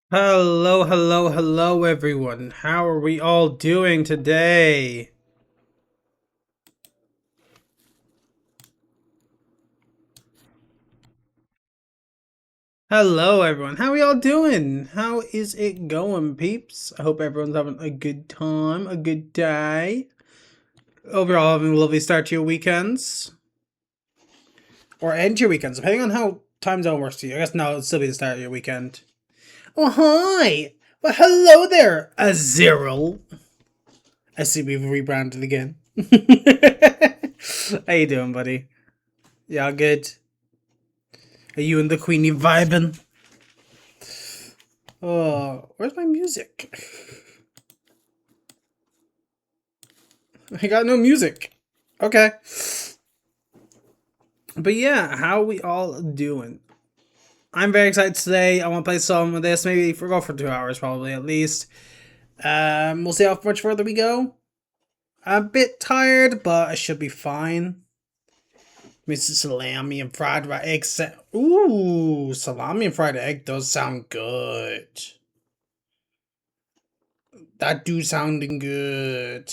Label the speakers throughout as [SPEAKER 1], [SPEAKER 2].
[SPEAKER 1] Hello, hello, hello, everyone. How are we all doing today? Hello, everyone. How are we all doing? How is it going, peeps? I hope everyone's having a good time, a good day. Hope you're all having a lovely start to your weekends. Or end your weekends, depending on how time zone works to you. I guess no, it'll still be the start of your weekend. Oh, hi! Well, hello there, Aziril. I see we've rebranded again. How you doing, buddy? Yeah, good. Are you and the Queenie vibing? Oh, where's my music? I got no music. Okay. But yeah, how we all doing? I'm very excited today. I want to play some of this. Maybe for go for 2 hours, probably at least. We'll see how much further we go. I'm a bit tired, but I should be fine. Mr. Salami and fried egg. Ooh, salami and fried egg does sound good. That do sounding good.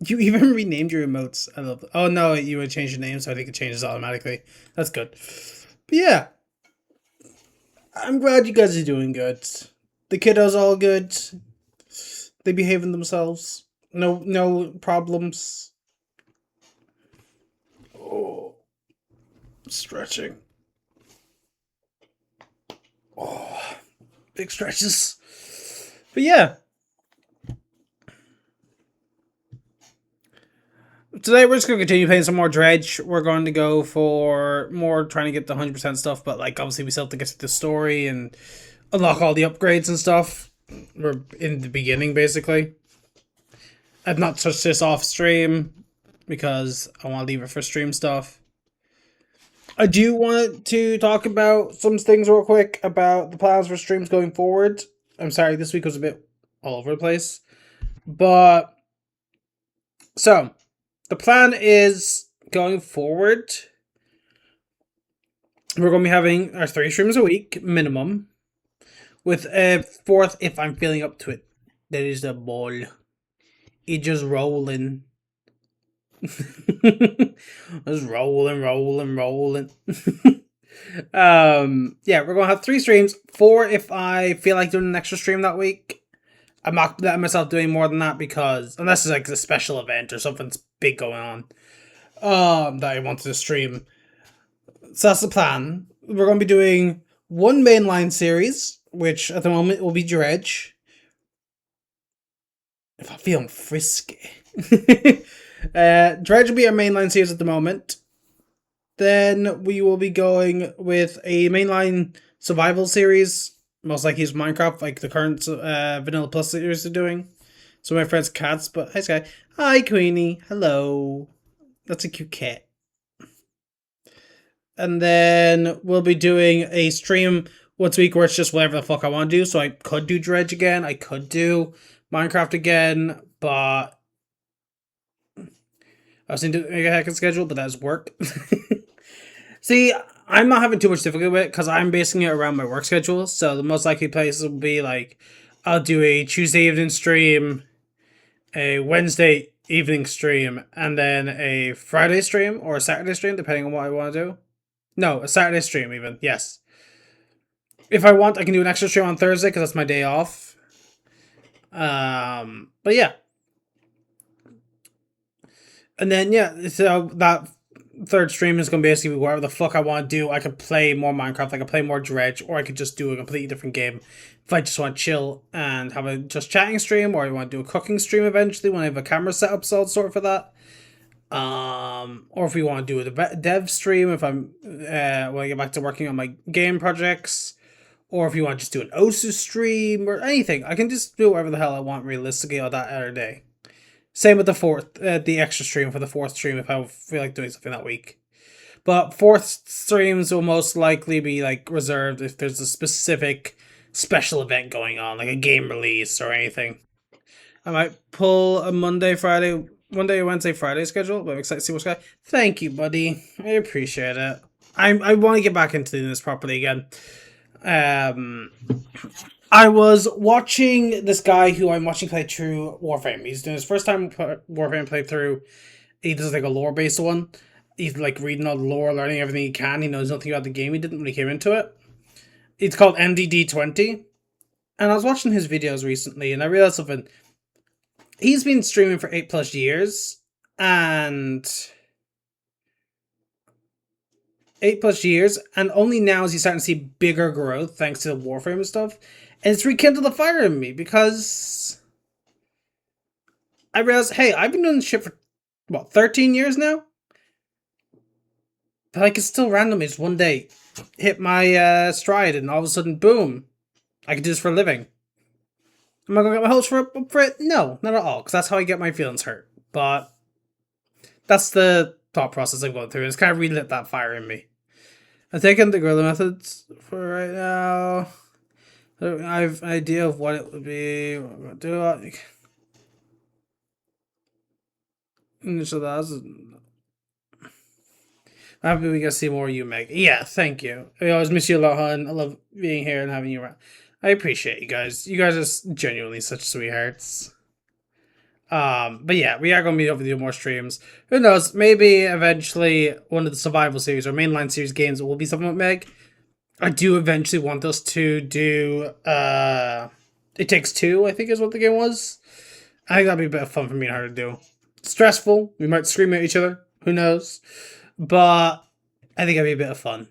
[SPEAKER 1] You even renamed your emotes. I love it. Oh no, you would change your name, so I think it changes automatically. That's good. But yeah, I'm glad you guys are doing good. The kiddos all good. They behaving themselves. No problems. Oh, stretching. Oh, big stretches. But yeah, today we're just gonna continue playing some more Dredge. We're going to go for more trying to get the 100% stuff, but like obviously we still have to get to the story and unlock all the upgrades and stuff. We're in the beginning basically. I've not touched this off stream because I want to leave it for stream stuff. I do want to talk about some things real quick about the plans for streams going forward. I'm sorry, this week was a bit all over the place. But so the plan is going forward. We're going to be having our 3 streams a week minimum, with a fourth if I'm feeling up to it. That is the ball. It just rolling. Just rolling. Yeah, we're gonna have 3 streams. 4 if I feel like doing an extra stream that week. I'm not letting myself doing more than that because unless it's like a special event or something's big going on, that I wanted to stream. So that's the plan. We're gonna be doing one mainline series, which at the moment will be Dredge. If I'm feeling frisky. Dredge will be our mainline series at the moment. Then we will be going with a mainline survival series, most likely is Minecraft, like the current Vanilla Plus series are doing. So my friend's cats, but hi Sky. Hi Queenie. Hello. That's a cute cat. And then we'll be doing a stream once a week where it's just whatever the fuck I want to do. So I could do Dredge again. I could do Minecraft again, but I was into a hacking schedule, but that's work. See, I'm not having too much difficulty with it because I'm basing it around my work schedule. So the most likely places will be like I'll do a Tuesday evening stream, a Wednesday evening stream, and then a Friday stream or a Saturday stream, depending on what I want to do. No, a Saturday stream even. Yes. If I want, I can do an extra stream on Thursday because that's my day off. But yeah. And then yeah, so that third stream is going to basically be whatever the fuck I want to do. I could play more Minecraft, I could play more Dredge, or I could just do a completely different game. If I just want to chill and have a just chatting stream, or I want to do a cooking stream eventually when I have a camera set up so sort for that. Or if we want to do a dev stream, if I'm when I get back to working on my game projects, or if you want to just do an OSU stream or anything, I can just do whatever the hell I want realistically on that other day. Same with the extra stream for the fourth stream if I feel like doing something that week. But fourth streams will most likely be like reserved if there's a specific special event going on, like a game release or anything. I might pull a Monday, Wednesday, Friday schedule, but I'm excited to see what's going. Thank you, buddy. I appreciate it. I want to get back into doing this properly again. Um, I was watching this guy who I'm watching play through Warframe. He's doing his first time Warframe playthrough. He does like a lore based one. He's like reading all the lore, learning everything he can. He knows nothing about the game. He didn't when he came into it. It's called MDD20. And I was watching his videos recently and I realized something. He's been streaming for 8+ years. And 8+ years, and only now is he starting to see bigger growth thanks to the Warframe and stuff. And it's rekindled the fire in me because I realized, hey, I've been doing this shit for what, 13 years now? But I can still randomly just one day hit my stride and all of a sudden, boom, I can do this for a living. Am I gonna get my hopes for it? No, not at all, because that's how I get my feelings hurt. But that's the thought process I'm going through, and it's kind of relit that fire in me. I'm taking the guerrilla methods for right now. I have an idea of what it would be. What I'm gonna do. So that's. I'm happy we get to see more of you, Meg. Yeah, thank you. I always miss you a lot, hon. I love being here and having you around. I appreciate you guys. You guys are genuinely such sweethearts. But yeah, we are gonna be able to do more streams. Who knows? Maybe eventually one of the survival series or mainline series games will be something with Meg. I do eventually want us to do It Takes Two, I think is what the game was. I think that'd be a bit of fun for me and her to do. Stressful. We might scream at each other. Who knows? But I think it'd be a bit of fun.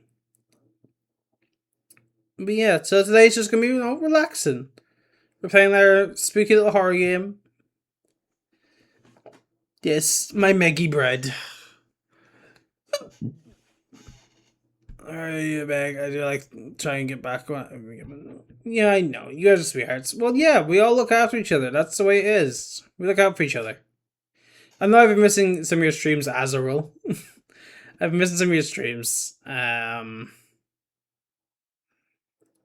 [SPEAKER 1] But yeah, so today's just gonna be, relaxing. We're playing our spooky little horror game. Yes, my Meggy bread. Alright, Meg, I do like try and get back on. Yeah, I know. You guys are sweethearts. Well, yeah, we all look after each other. That's the way it is. We look out for each other. I know I've been missing some of your streams as a rule. I've been missing some of your streams.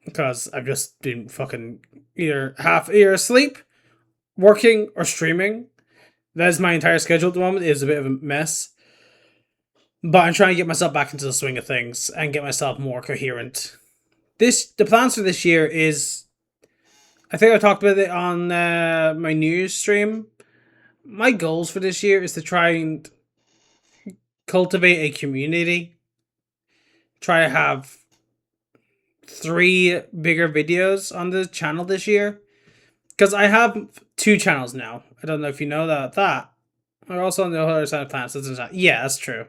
[SPEAKER 1] Because I've just been fucking either asleep, working, or streaming. That is my entire schedule at the moment. It is a bit of a mess. But I'm trying to get myself back into the swing of things and get myself more coherent. The plans for this year is, I think I talked about it on my New Year's stream. My goals for this year is to try and cultivate a community. Try to have 3 bigger videos on the channel this year. Because I have 2 channels now. I don't know if you know that. I'm also on the other side of planets. Yeah, that's true.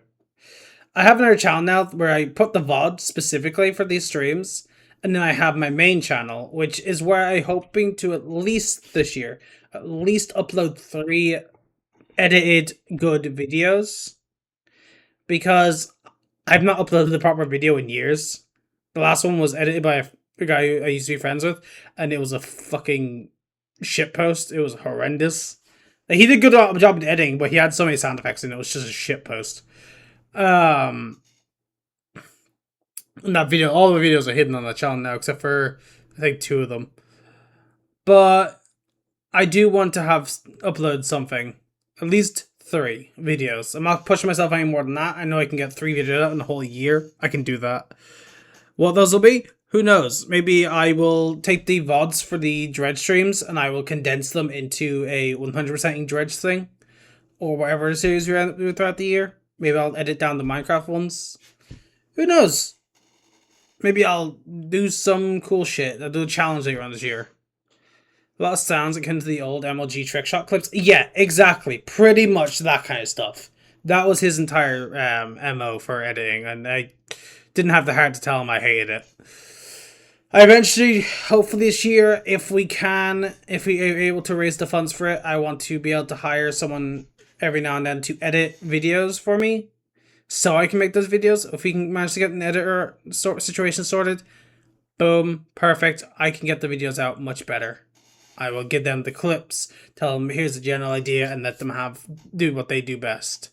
[SPEAKER 1] I have another channel now where I put the VOD specifically for these streams. And then I have my main channel, which is where I'm hoping to at least this year, at least upload 3 edited good videos. Because I've not uploaded the proper video in years. The last one was edited by a guy who I used to be friends with, and it was a fucking shitpost. It was horrendous. Like, he did a good job in editing, but he had so many sound effects and it was just a shitpost. That video, all the videos are hidden on the channel now, except for I think 2 of them. But I do want to have upload something, at least 3 videos. I'm not pushing myself any more than that. I know I can get 3 videos out in a whole year. I can do that. What those will be, who knows? Maybe I will take the VODs for the Dredge streams and I will condense them into a 100% Dredge thing, or whatever series we do throughout the year. Maybe I'll edit down the Minecraft ones. Who knows? Maybe I'll do some cool shit. I'll do a challenge later on this year. A lot of sounds akin to the old MLG trick shot clips. Yeah, exactly. Pretty much that kind of stuff. That was his entire MO for editing, and I didn't have the heart to tell him I hated it. I eventually, hopefully this year, if we are able to raise the funds for it, I want to be able to hire someone every now and then to edit videos for me, so I can make those videos. If we can manage to get an editor situation sorted, boom, perfect. I can get the videos out much better. I will give them the clips, tell them here's the general idea, and let them do what they do best.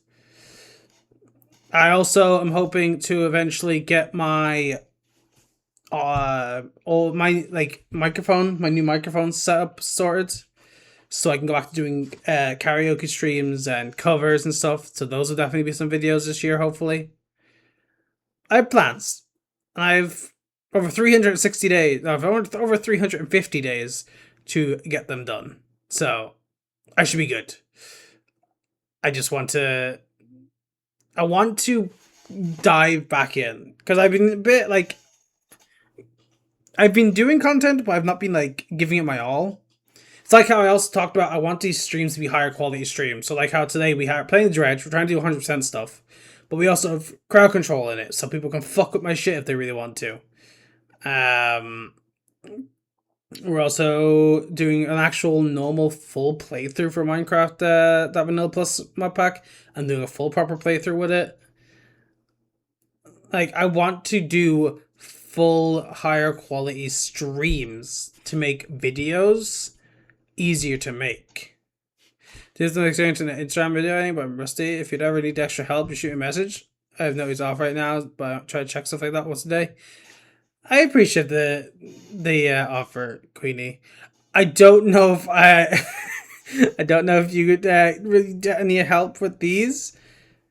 [SPEAKER 1] I also am hoping to eventually get my microphone, my new microphone setup sorted, so I can go back to doing karaoke streams and covers and stuff. So those will definitely be some videos this year, hopefully. I have plans. I've over 360 days. No, I've over 350 days to get them done. So I should be good. I just want to. I want to dive back in because I've been a bit like I've been doing content, but I've not been like giving it my all. It's like how I also talked about I want these streams to be higher quality streams. So like how today we are playing Dredge, we're trying to do 100% stuff, but we also have crowd control in it, so people can fuck with my shit if they really want to. Um, we're also doing an actual normal full playthrough for Minecraft, that Vanilla Plus mod pack, and doing a full proper playthrough with it. Like I want to do full higher quality streams to make videos easier to make. There's no experience in an Instagram video, but I'm rusty. If you'd ever need extra help, you shoot me a message. I have no he's off right now, but I try to check stuff like that once a day. I appreciate the offer, Queenie. I don't know if I don't know if you could really need help with these,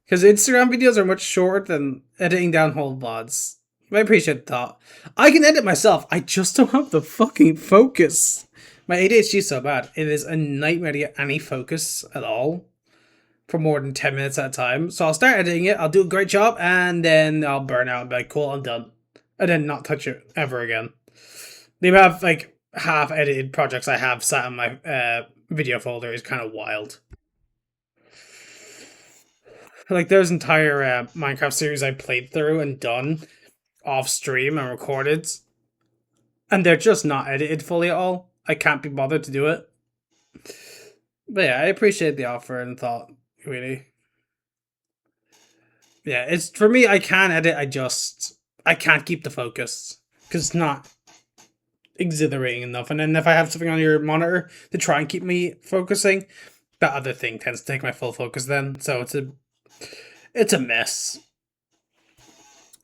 [SPEAKER 1] because Instagram videos are much shorter than editing down whole VODs. I appreciate the thought. I can edit myself. I just don't have the fucking focus. My ADHD is so bad. It is a nightmare to get any focus at all for more than 10 minutes at a time. So I'll start editing it. I'll do a great job, and then I'll burn out and be like, cool, I'm done. And then not touch it ever again. They have like half edited projects I have sat in my video folder is kind of wild. Like there's entire Minecraft series I played through and done off stream and recorded, and they're just not edited fully at all. I can't be bothered to do it. But yeah, I appreciate the offer and thought, really. Yeah, it's for me. I can edit. I can't keep the focus because it's not exhilarating enough. And then if I have something on your monitor to try and keep me focusing, that other thing tends to take my full focus. Then, so it's a mess.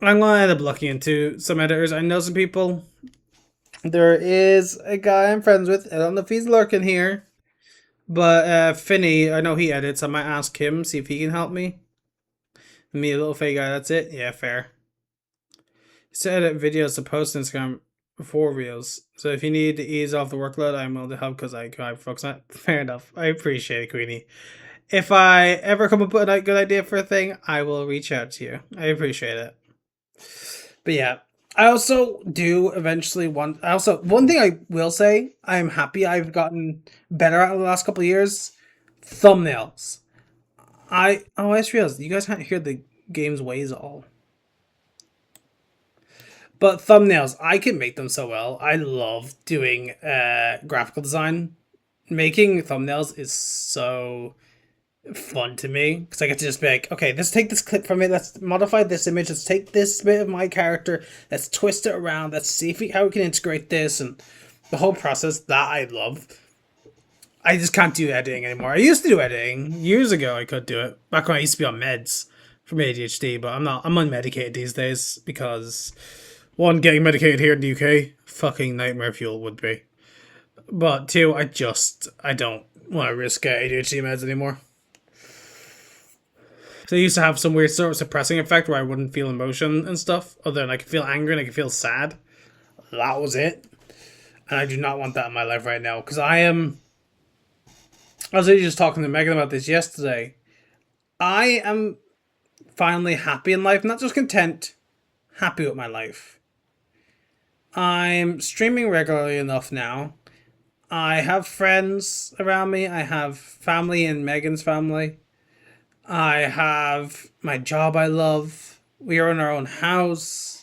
[SPEAKER 1] I'm gonna end up looking into some editors. I know some people. There is a guy I'm friends with. I don't know if he's lurking here, but Finney, I know he edits. I might ask him, see if he can help me. Me, a little fake guy. That's it. Yeah, fair. To edit videos to post Instagram before reels. So if you need to ease off the workload, I'm willing to help because I focus on it. Fair enough. I appreciate it, Queenie. If I ever come up with a good idea for a thing, I will reach out to you. I appreciate it. But yeah, I also do eventually want. One thing I will say, I'm happy I've gotten better at the last couple of years. Thumbnails. I just realized you guys can't hear the game's ways at all. But thumbnails, I can make them so well. I love doing graphical design. Making thumbnails is so fun to me because I get to just be like, okay, let's take this clip from it, let's modify this image, let's take this bit of my character, let's twist it around, let's see how we can integrate this, and the whole process that I love. I just can't do editing anymore. I used to do editing years ago. I could do it back when I used to be on meds from ADHD, but I'm not. I'm unmedicated these days because one, getting medicated here in the UK, fucking nightmare fuel would be. But two, I don't want to risk ADHD meds anymore. So I used to have some weird sort of suppressing effect where I wouldn't feel emotion and stuff, other than I could feel angry and I could feel sad. That was it. And I do not want that in my life right now, because I was really just talking to Megan about this yesterday. I am finally happy in life, not just content, happy with my life. I'm streaming regularly enough now. I have friends around me. I have family in Megan's family. I have my job I love. We are in our own house.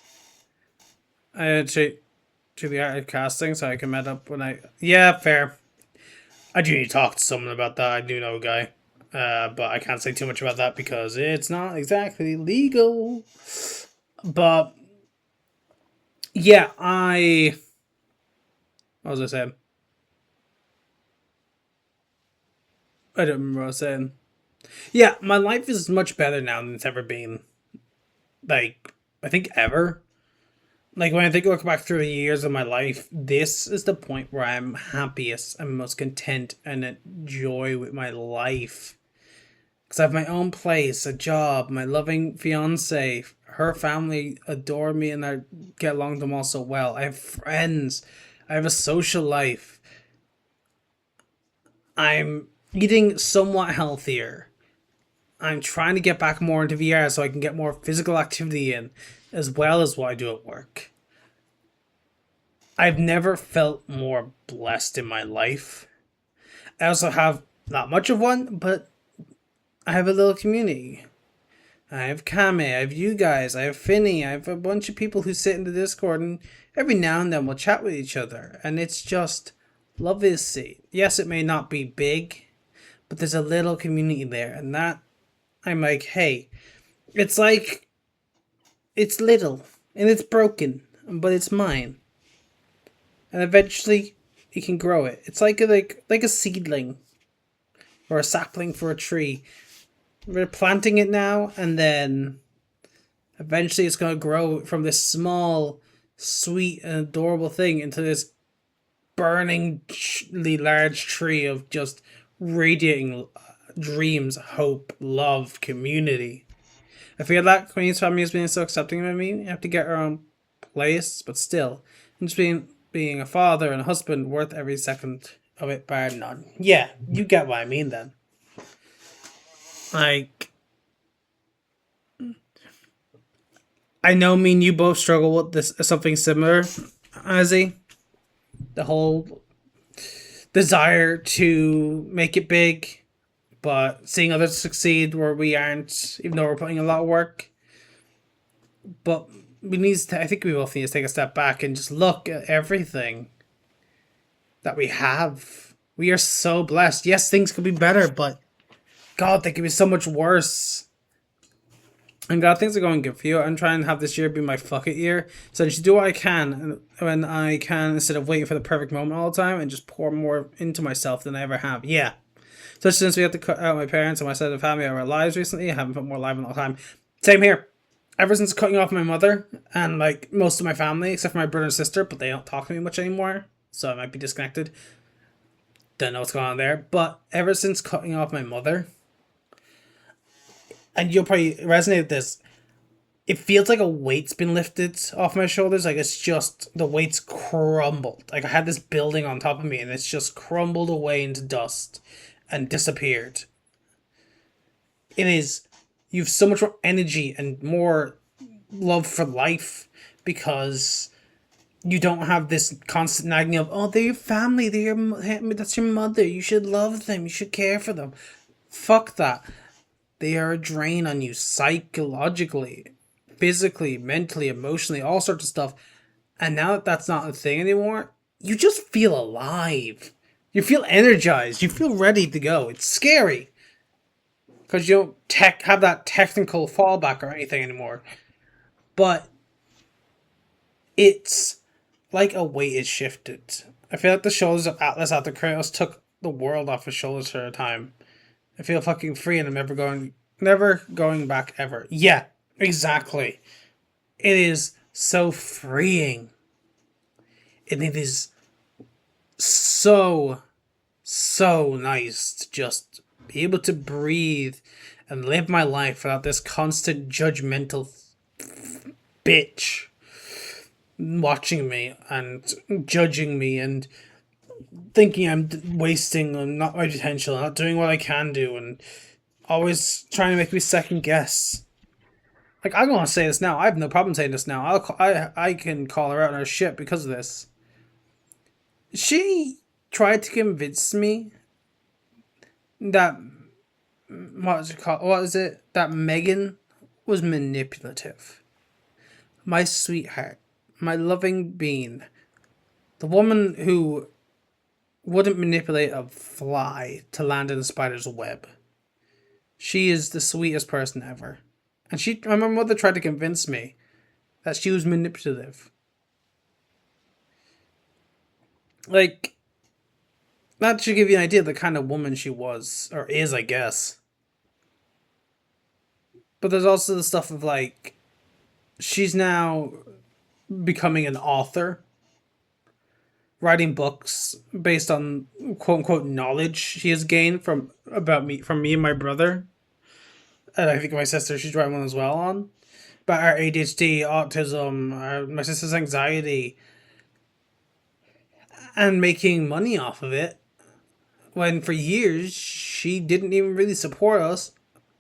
[SPEAKER 1] I had to do the art of casting so I can met up when I... Yeah, fair. I do need to talk to someone about that. I do know a guy. But I can't say too much about that because it's not exactly legal. But... yeah, what was I saying? I don't remember what I was saying. Yeah, my life is much better now than it's ever been. Like, I think ever. Like, when I look back through the years of my life, this is the point where I'm happiest and most content and enjoy with my life. Because I have my own place, a job, my loving fiance, her family adore me and I get along with them all so well. I have friends. I have a social life. I'm eating somewhat healthier. I'm trying to get back more into VR so I can get more physical activity in, as well as what I do at work. I've never felt more blessed in my life. I also have not much of one, but I have a little community. I have Kame, I have you guys, I have Finny, I have a bunch of people who sit in the Discord, and every now and then we'll chat with each other, and it's just lovely to see. Yes, it may not be big, but there's a little community there, and that I'm like, hey, it's like it's little and it's broken, but it's mine, and eventually you can grow it. It's like a seedling or a sapling for a tree. We're planting it now, and then eventually it's going to grow from this small, sweet, and adorable thing into this burningly large tree of just radiating dreams, hope, love, community. I feel that Queen's family is being so accepting of me. You have to get her own place, but still, and just being a father and a husband worth every second of it, bar none. Yeah, you get what I mean then. Like, I know me and you both struggle with this something similar, Azzy. The whole desire to make it big, but seeing others succeed where we aren't, even though we're putting a lot of work. But I think we both need to take a step back and just look at everything that we have. We are so blessed. Yes, things could be better, but God, they could be so much worse. And God, things are going good for you. I'm trying to have this year be my fuck it year. So I just do what I can when I can instead of waiting for the perfect moment all the time and just pour more into myself than I ever have. Yeah. So since we had to cut out my parents and my side of the family out of our lives recently, I haven't put more live in all the time. Same here. Ever since cutting off my mother and like most of my family, except for my brother and sister, but they don't talk to me much anymore. So I might be disconnected. Don't know what's going on there. But ever since cutting off my mother, and you'll probably resonate with this, it feels like a weight's been lifted off my shoulders. Like it's just, the weight's crumbled. Like I had this building on top of me and it's just crumbled away into dust and disappeared. It is, you have so much more energy and more love for life because you don't have this constant nagging of, oh, they're your family, that's your mother, you should love them, you should care for them. Fuck that. They are a drain on you psychologically, physically, mentally, emotionally, all sorts of stuff. And now that that's not a thing anymore, you just feel alive. You feel energized. You feel ready to go. It's scary. Because you don't have that technical fallback or anything anymore. But it's like a weight is shifted. I feel like the shoulders of Atlas after Kratos took the world off his shoulders for a time. I feel fucking free and I'm never going back ever. Yeah, exactly. It is so freeing. And it is so nice to just be able to breathe and live my life without this constant judgmental bitch watching me and judging me and thinking I'm wasting and not my potential, not doing what I can do, and always trying to make me second guess. Like, I'm gonna say this now. I have no problem saying this now. I can call her out on her shit because of this. She tried to convince me that what is it? That Megan was manipulative. My sweetheart, my loving being, the woman who wouldn't manipulate a fly to land in a spider's web. She is the sweetest person ever. And my mother tried to convince me that she was manipulative. Like, that should give you an idea of the kind of woman she was, or is, I guess. But there's also the stuff of like, she's now becoming an author, writing books based on quote unquote knowledge she has gained from me and my brother. And I think my sister, she's writing one as well on. about our ADHD, autism, my sister's anxiety, and making money off of it. When for years she didn't even really support us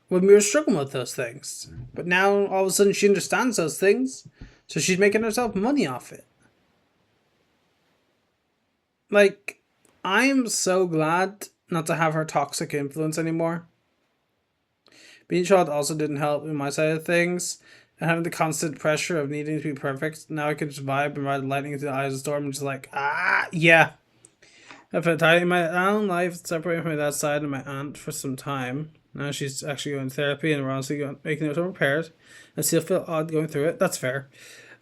[SPEAKER 1] when we were struggling with those things. But now all of a sudden she understands those things, so she's making herself money off it. Like, I'm so glad not to have her toxic influence anymore. Being a child also didn't help in my side of things. And having the constant pressure of needing to be perfect, now I can just vibe and ride lightning into the eyes of the storm and just like, yeah. I've been tidying my own life, separating from my dad's side and my aunt for some time. Now she's actually going to therapy and we're honestly making some repairs. I still feel odd going through it. That's fair.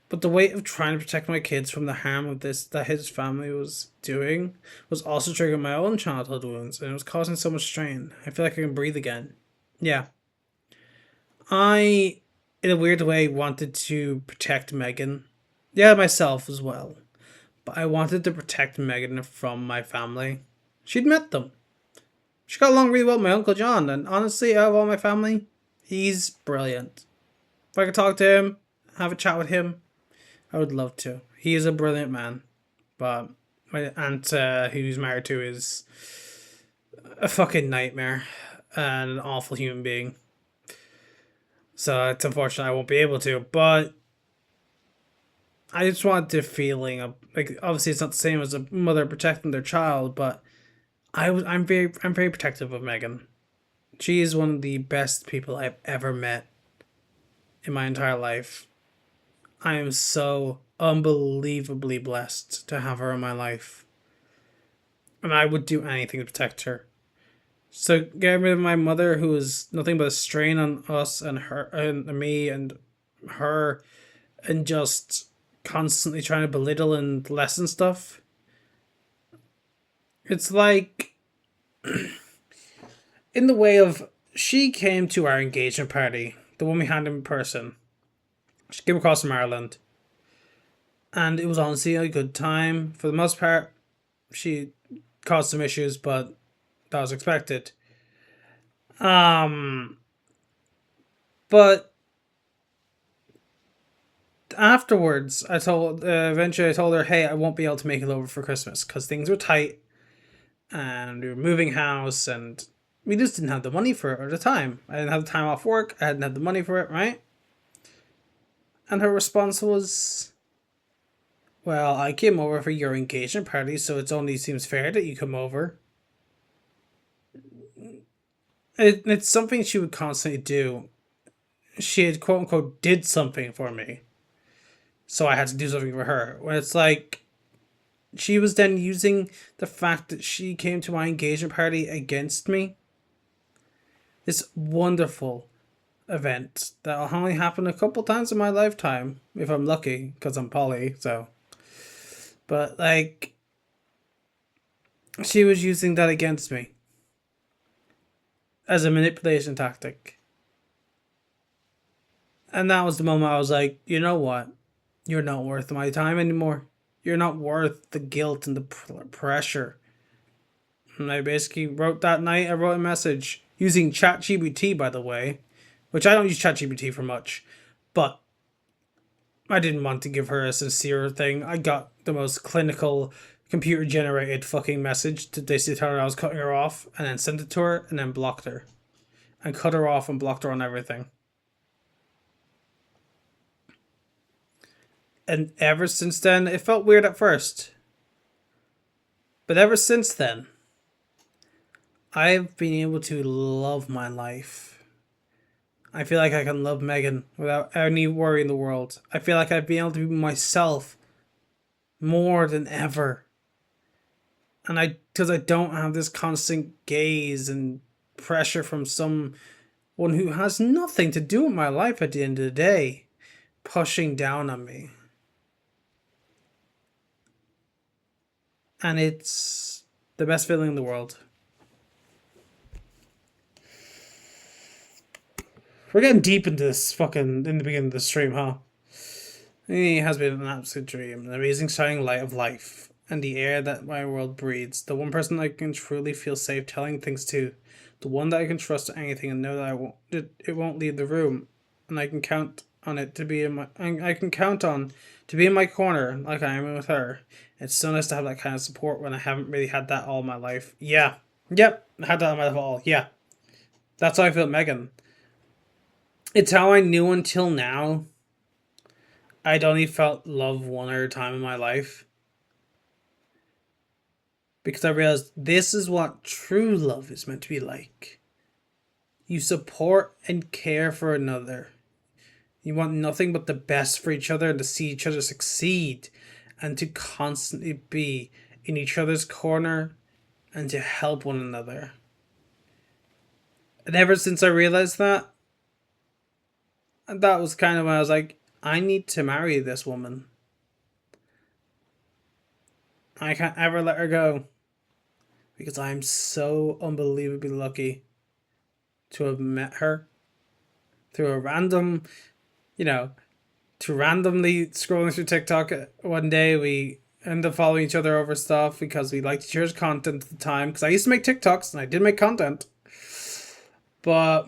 [SPEAKER 1] But the weight of trying to protect my kids from the harm of this that his family was doing was also triggering my own childhood wounds, and it was causing so much strain. I feel like I can breathe again. Yeah. I, in a weird way, wanted to protect Megan. Yeah, myself as well. But I wanted to protect Megan from my family. She'd met them. She got along really well with my Uncle John, and honestly, out of all my family, he's brilliant. If I could talk to him, have a chat with him, I would love to. He is a brilliant man. But my aunt, who he's married to, is a fucking nightmare and an awful human being. So it's unfortunate I won't be able to, but I just want the feeling of, like, obviously it's not the same as a mother protecting their child, but I'm very protective of Megan. She is one of the best people I've ever met in my entire life. I am so unbelievably blessed to have her in my life. And I would do anything to protect her. So getting rid of my mother, who is nothing but a strain on us and her and me and her, and just constantly trying to belittle and lessen stuff. It's like, in the way of, she came to our engagement party, the one we had in person. She came across from Ireland. And it was honestly a good time. For the most part, she caused some issues, but that was expected. But afterwards, eventually I told her, hey, I won't be able to make it over for Christmas because things were tight and we were moving house and we just didn't have the money for it at the time. I didn't have the time off work. I hadn't had the money for it, right? And her response was, well, I came over for your engagement party, so it only seems fair that you come over. It's something she would constantly do. She had quote unquote did something for me, so I had to do something for her. When it's like, she was then using the fact that she came to my engagement party against me. This wonderful event that'll only happen a couple times in my lifetime, if I'm lucky, because I'm poly, so. But, like, she was using that against me as a manipulation tactic. And that was the moment I was like, you know what? You're not worth my time anymore. You're not worth the guilt and the pressure. And I basically wrote that night, I wrote a message using ChatGPT, by the way, which I don't use ChatGPT for much, but I didn't want to give her a sincere thing. I got the most clinical, computer generated fucking message to basically tell her I was cutting her off, and then sent it to her, and then blocked her. And cut her off and blocked her on everything. And ever since then, it felt weird at first. But ever since then, I've been able to love my life. I feel like I can love Megan without any worry in the world. I feel like I've been able to be myself more than ever. And because I don't have this constant gaze and pressure from someone who has nothing to do with my life at the end of the day, pushing down on me. And it's the best feeling in the world. We're getting deep into this fucking in the beginning of the stream, huh? It has been an absolute dream, an amazing shining light of life, and the air that my world breathes. The one person I can truly feel safe telling things to, the one that I can trust anything and know that it won't leave the room, and I can count on it to be in my. I can count on to be in my corner like I am with her. It's so nice to have that kind of support when I haven't really had that all my life. Yeah. Yep. I had that in my life all. Yeah. That's how I feel, Megan. It's how I knew until now I'd only felt love one other time in my life. Because I realized this is what true love is meant to be like. You support and care for another. You want nothing but the best for each other and to see each other succeed and to constantly be in each other's corner and to help one another. And ever since I realized that, that was kind of when I was like, I need to marry this woman. I can't ever let her go because I'm so unbelievably lucky to have met her through a random, you know, to randomly scrolling through TikTok one day. We ended up following each other over stuff because we liked each other's content at the time. Because I used to make TikToks and I did make content, but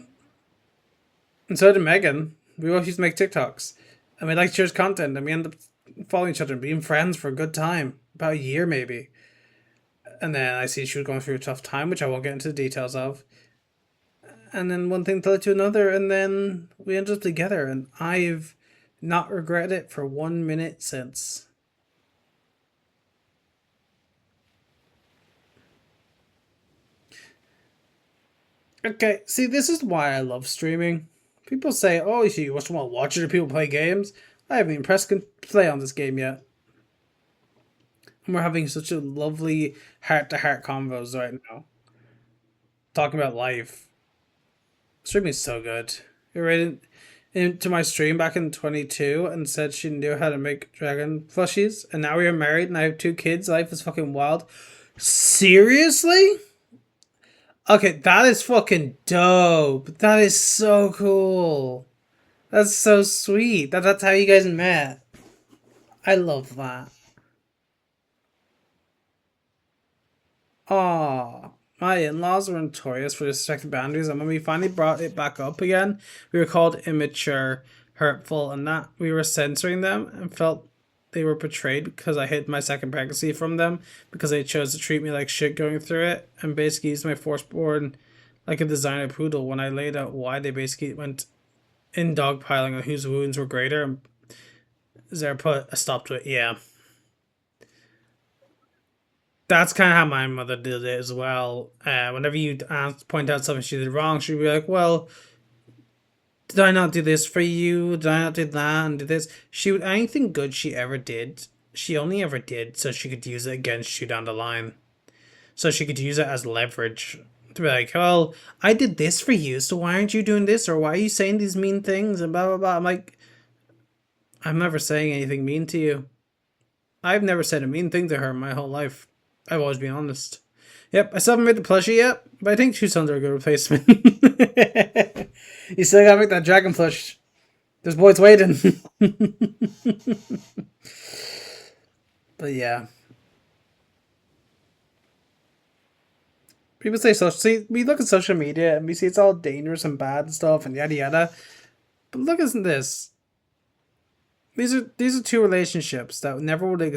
[SPEAKER 1] and so did Megan. We both used to make TikToks, and we liked each other's content, and we ended up following each other and being friends for a good time, about a year maybe. And then I see she was going through a tough time, which I won't get into the details of. And then one thing led to another, and then we ended up together, and I've not regretted it for 1 minute since. Okay, see, this is why I love streaming. People say, oh, you just want to watch other people play games. I haven't even pressed play on this game yet. And we're having such a lovely heart-to-heart convos right now. Talking about life. Streaming is so good. You read into my stream back in 22 and said she knew how to make dragon plushies, and now we are married and I have 2 kids. Life is fucking wild. Seriously? Okay, that is fucking dope. That is so cool. That's so sweet. That's how you guys met. I love that. Aw. My in-laws were notorious for disrespecting boundaries, and when we finally brought it back up again, we were called immature, hurtful, and that we were censoring them and felt they were betrayed because I hid my second pregnancy from them because they chose to treat me like shit going through it and basically used my firstborn like a designer poodle. When I laid out why, they basically went in dogpiling on whose wounds were greater and Zara put a stop to it. Yeah. That's kind of how my mother did it as well. Whenever you point out something she did wrong, she'd be like, well, did I not do this for you? Did I not do that and do this? She would, anything good she ever did, she only ever did so she could use it against you down the line. So she could use it as leverage to be like, well, I did this for you, so why aren't you doing this? Or why are you saying these mean things? And blah, blah, blah. I'm like, I'm never saying anything mean to you. I've never said a mean thing to her my whole life. I've always been honest. Yep, I still haven't made the plushie yet, but I think 2 sons are a good replacement. You still gotta make that dragon plush. There's boys waiting. But yeah. People say social. See, we look at social media and we see it's all dangerous and bad and stuff and yada yada. But look at this. These are 2 relationships that never would have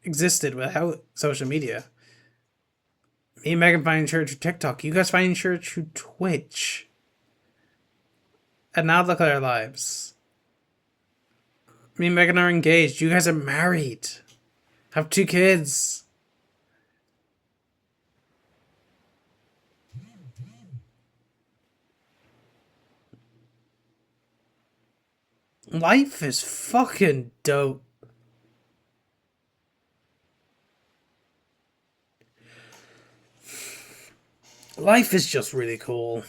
[SPEAKER 1] existed without social media. Me and Megan finding each other through TikTok. You guys finding each other through Twitch. And now look at our lives. Me and Megan are engaged. You guys are married. Have 2 kids. Life is fucking dope. Life is just really cool.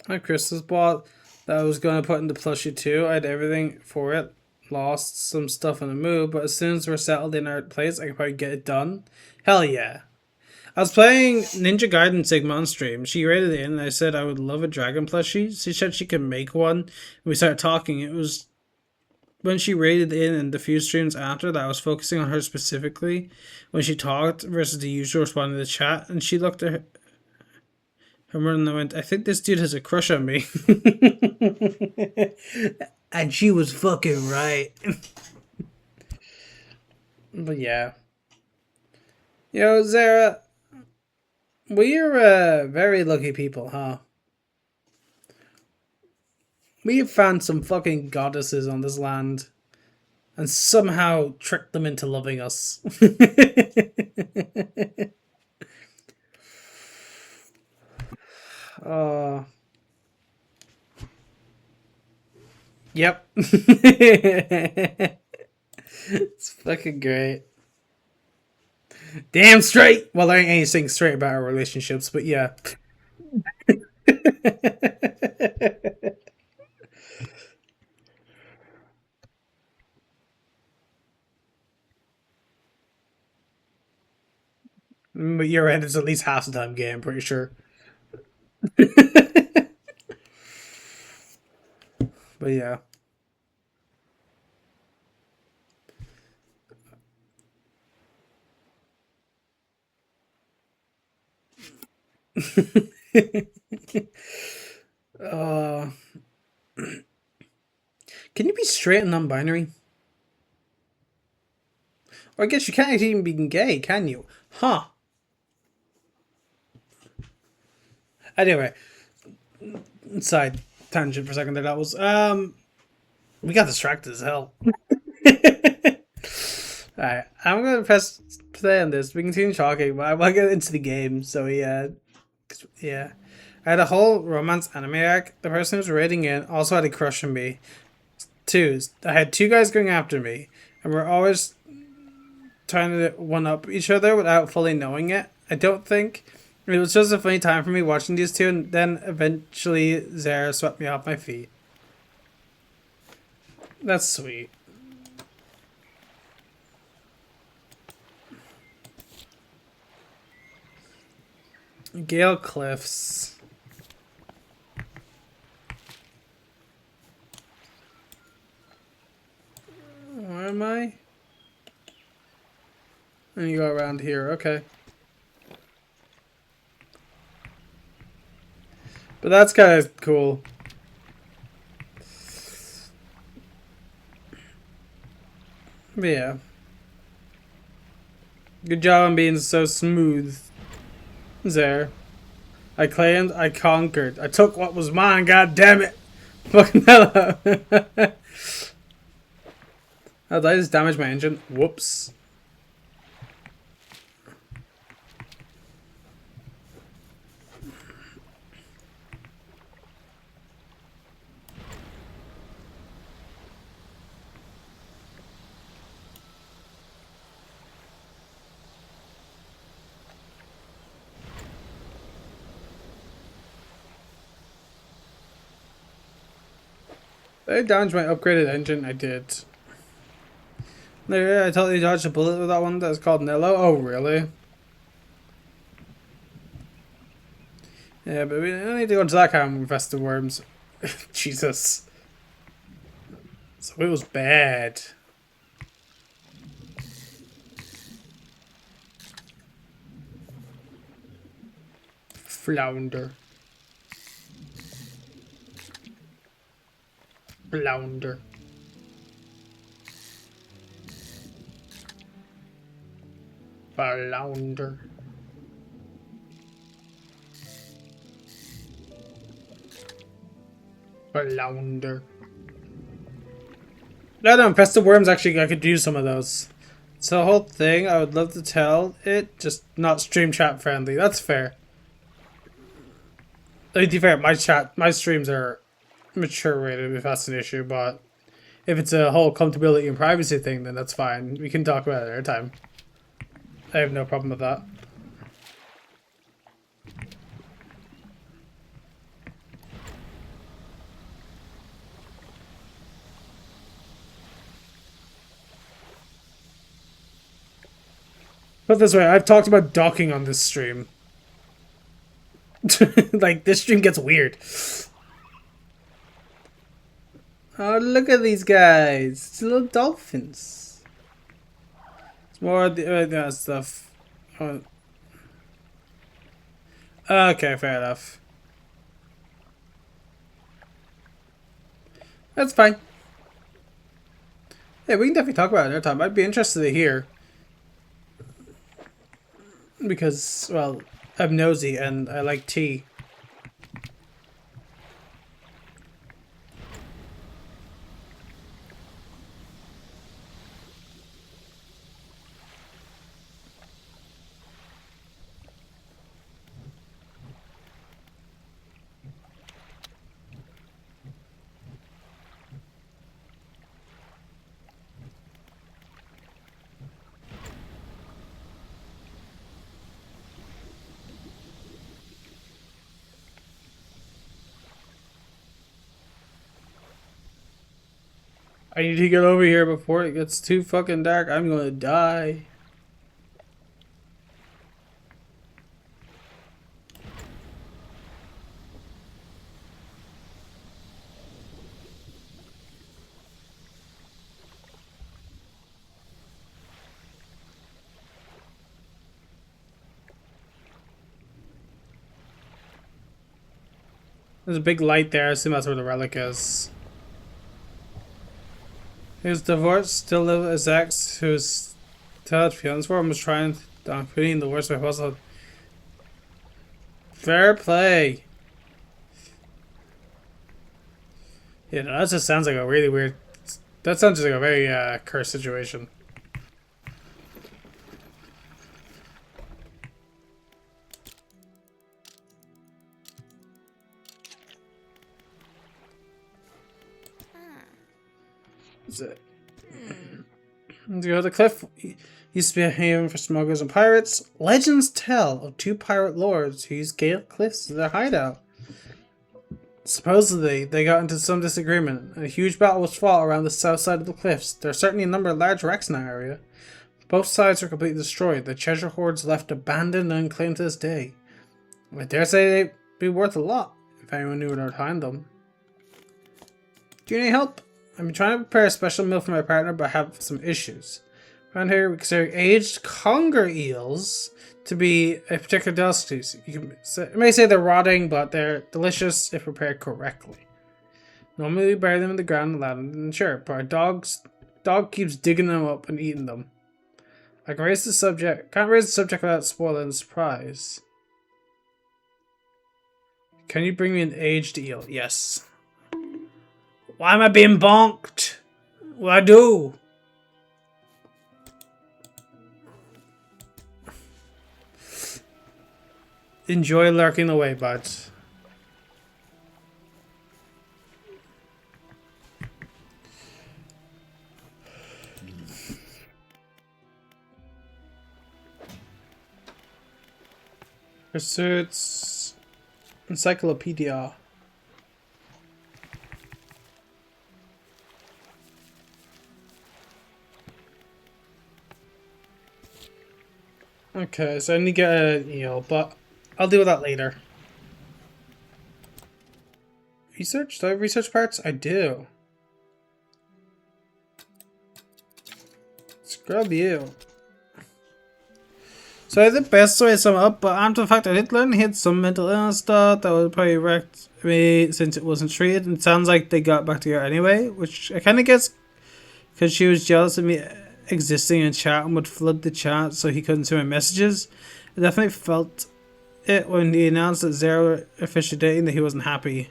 [SPEAKER 1] My Christmas bought that I was going to put into plushie too. I had everything for it. Lost some stuff in the move, but as soon as we're settled in our place, I can probably get it done. Hell yeah. I was playing Ninja Gaiden Sigma on stream. She rated it in and I said I would love a dragon plushie. She said she could make one. And we started talking. It was when she rated in and the few streams after that I was focusing on her specifically when she talked versus the usual responding to the chat, and she looked at her, I remember when I went, I think this dude has a crush on me. And she was fucking right. But yeah. Yo, Zara, we're very lucky people, huh? We have found some fucking goddesses on this land and somehow tricked them into loving us. uh, yep. It's fucking great. Damn straight. Well, there ain't anything straight about our relationships, but yeah. But your end is at least half the time gay, I'm pretty sure. But yeah. uh, can you be straight and non binary? Or I guess you can't even be gay, can you? Huh. Anyway, side tangent for a second there. That was we got distracted as hell. Alright, I'm gonna press play on this. We can continue talking, but I want to get into the game. So yeah. I had a whole romance anime arc. The person who was raiding in also had a crush on me. I had two guys going after me, and we're always trying to one up each other without fully knowing it. I don't think. It was just a funny time for me watching these two, and then eventually Zara swept me off my feet. That's sweet. Gale Cliffs. Where am I? And you go around here, okay. But that's kind of cool. But yeah. Good job on being so smooth, there. I claimed, I conquered. I took what was mine, god damn it! Fucking hell up. Oh, did I just damage my engine? Whoops. Did I damage my upgraded engine? I did. No, I totally dodged a bullet with that one that's called Nello. Oh, really? Yeah, but we don't need to go into that kind of infested worms. Jesus. So it was bad. Flounder. Flounder. Flounder. Flounder. No, no, Pest the Worms actually, I could do some of those. It's a whole thing. I would love to tell it, just not stream chat friendly. That's fair. To be fair, my streams are mature rated if that's an issue, but if it's a whole comfortability and privacy thing, then that's fine. We can talk about it at a time. I have no problem with that. Put it this way, I've talked about docking on this stream. Like, this stream gets weird. Oh, look at these guys. It's little dolphins. It's more of the stuff. Okay, fair enough. That's fine. Yeah, we can definitely talk about it another time. I'd be interested to hear. Because, well, I'm nosy and I like tea. I need to get over here before it gets too fucking dark. I'm gonna die. There's a big light there. I assume that's where the relic is. His divorce still lives as ex, who's still feelings for him, was trying to put in the worst way possible. Fair play. Yeah, no, that just sounds like a really weird. That sounds like a very cursed situation. Is it? The cliff used to be a haven for smugglers and pirates. Legends tell of two pirate lords who used Gale Cliffs as their hideout. Supposedly, they got into some disagreement, and a huge battle was fought around the south side of the cliffs. There are certainly a number of large wrecks in that area. Both sides were completely destroyed. The treasure hoards left abandoned and unclaimed to this day. I dare say they'd be worth a lot if anyone knew where to find them. Do you need help? I'm trying to prepare a special meal for my partner, but I have some issues. Around here, we consider aged conger eels to be a particular delicacy. You may say they're rotting, but they're delicious if prepared correctly. Normally, we bury them in the ground and allow them to mature, but our dog keeps digging them up and eating them. I can raise the subject. Can't raise the subject without spoiling the surprise. Can you bring me an aged eel? Yes. Why am I being bonked? What I do? Enjoy lurking away, bud. Pursuits. Encyclopedia. Okay, so I need to get an eel, but I'll deal with that later. Research? Do I have research parts? I do. Scrub you. So I did the best way to sum it up, but after the fact I did learn he had some mental illness stuff that would probably wrecked me since it wasn't treated, and it sounds like they got back together anyway, which I kind of guess because she was jealous of me existing in chat and would flood the chat so he couldn't see my messages. I definitely felt it when he announced that Zero were officially dating, that he wasn't happy.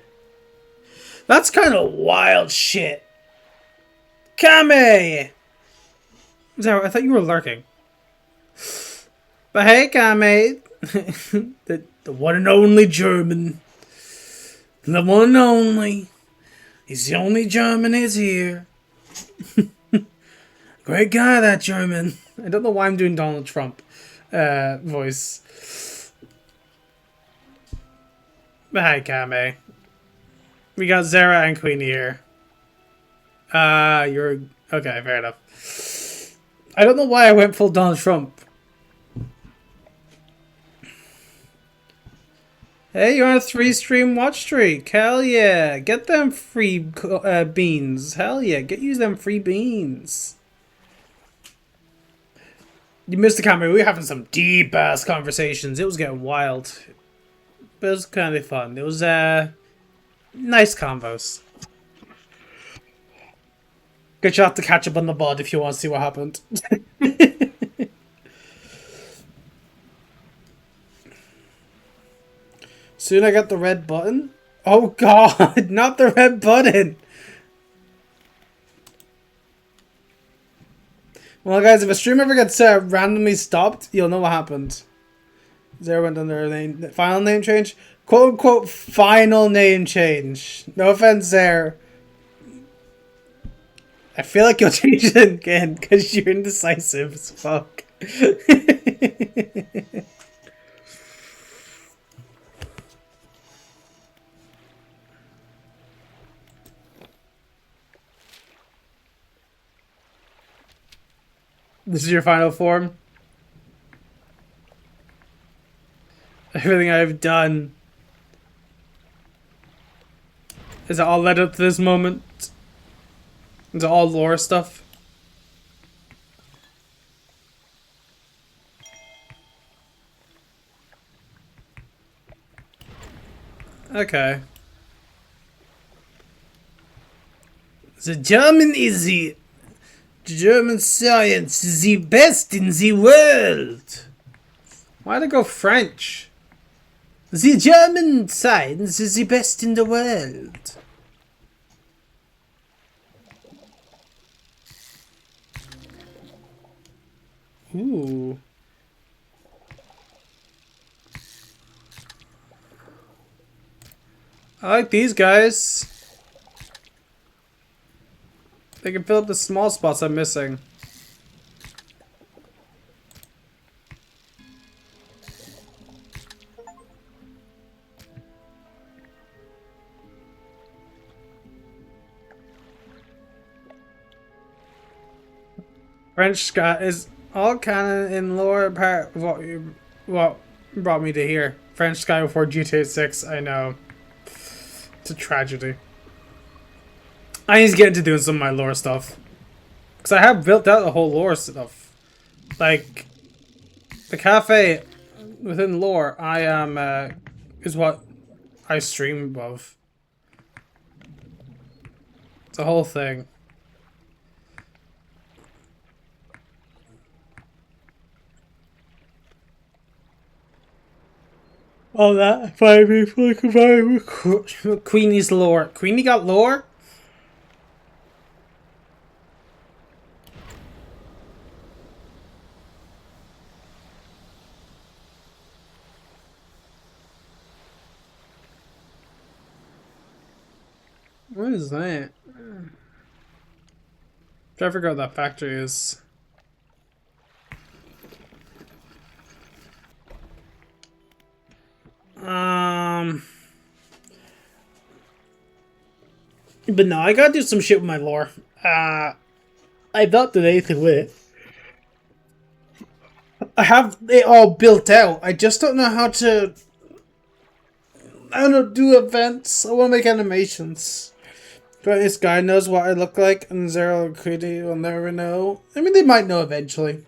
[SPEAKER 1] That's kind of wild shit. Kame! Zero, I thought you were lurking. But hey, Kame. the one and only German. The one and only. He's the only German is here. Great guy, that German. I don't know why I'm doing Donald Trump voice. But hi, Kame. We got Zara and Queenie here. You're... Okay, fair enough. I don't know why I went full Donald Trump. Hey, you're on a 3-stream watch streak. Hell yeah. Get them free beans. Hell yeah. Use them free beans. You missed the camera. We were having some deep ass conversations. It was getting wild. But it was kind of fun. It was nice combos. Good shot to catch up on the bod if you want to see what happened. Soon I got the red button. Oh god, not the red button! Well guys, if a stream ever gets randomly stopped, you'll know what happened. Zero went under name, final name change? Quote unquote final name change. No offense there. I feel like you'll change it again because you're indecisive as fuck. This is your final form? Everything I've done. Is it all led up to this moment? Is it all lore stuff? Okay. The German is the German science is the best in the world. Why'd I go French? The German science is the best in the world. Ooh. I like these guys. They can fill up the small spots I'm missing. French Scott is all canon in lower part of what brought me to here. French Sky before GTA 6, I know. It's a tragedy. I need to get into doing some of my lore stuff. Because I have built out the whole lore stuff. Like, the cafe within lore, I am, is what I stream of. It's a whole thing. All that, Queenie's lore. Queenie got lore? What is that? Try to figure out what that factory is. But no, I gotta do some shit with my lore. I've not done anything with it. I have it all built out. I just don't know how to. I don't know, do events. I want to make animations. But this guy knows what I look like, and Zero and Cudi will never know. I mean, they might know eventually.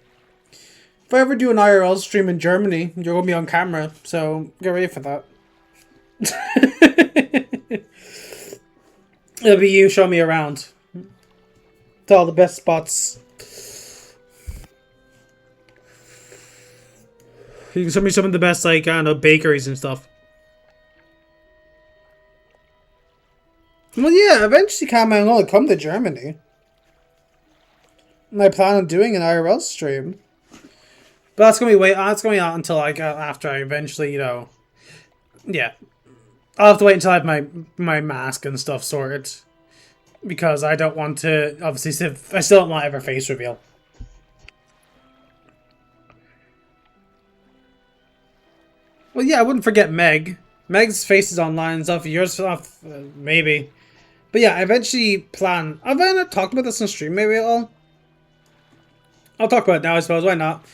[SPEAKER 1] If I ever do an IRL stream in Germany, you're going to be on camera, so get ready for that. It'll be you showing me around to all the best spots. You can show me some of the best, like, I don't know, bakeries and stuff. Well, yeah, eventually, Cam, I'm going to come to Germany. And I plan on doing an IRL stream. But that's going to be that's going to be out until, like, after I eventually, you know... Yeah. I'll have to wait until I have my mask and stuff sorted. Because I don't want to, obviously, I still don't want to ever face reveal. Well, yeah, I wouldn't forget Meg. Meg's face is online and stuff. Yours stuff, maybe. But yeah, I eventually plan... Have I not talked about this on stream maybe at all? I'll talk about it now, I suppose. Why not?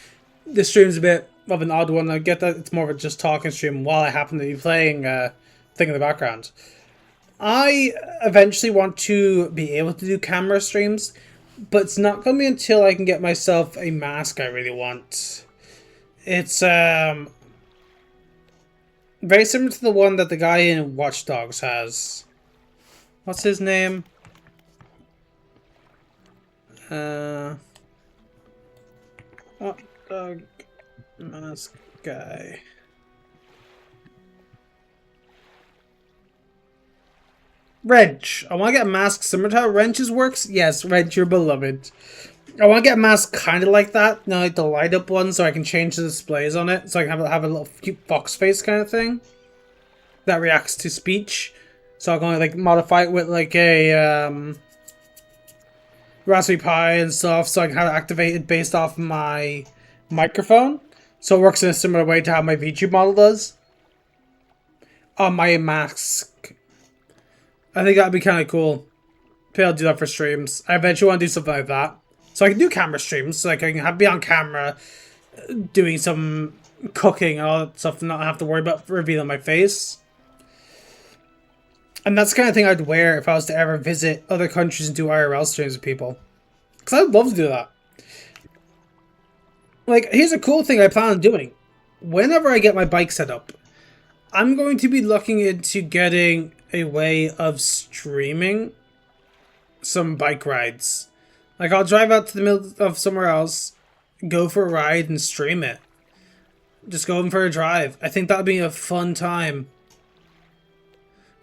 [SPEAKER 1] This stream's a bit of an odd one. I get that it's more of a just talking stream while I happen to be playing thing in the background. I eventually want to be able to do camera streams, but it's not going to be until I can get myself a mask I really want. It's, Very similar to the one that the guy in Watch Dogs has. What's his name? Hot dog mask guy. Dredge. I want to get a mask similar to how Wrench's works. Yes, Dredge, you're beloved. I want to get a mask kind of like that. You know, like the light up one, so I can change the displays on it. So I can have a little cute fox face kind of thing that reacts to speech. So I'm going to like modify it with like a Raspberry Pi and stuff, so I can have it activated based off my microphone. So it works in a similar way to how my VTube model does on my mask. I think that'd be kind of cool. Maybe I'll do that for streams. I eventually want to do something like that. So I can do camera streams, so like I can be on camera doing some cooking and all that stuff and not have to worry about revealing my face. And that's the kind of thing I'd wear if I was to ever visit other countries and do IRL streams with people. Because I'd love to do that. Like, here's a cool thing I plan on doing. Whenever I get my bike set up, I'm going to be looking into getting a way of streaming some bike rides. Like, I'll drive out to the middle of somewhere else, go for a ride, and stream it. Just going for a drive. I think that would be a fun time.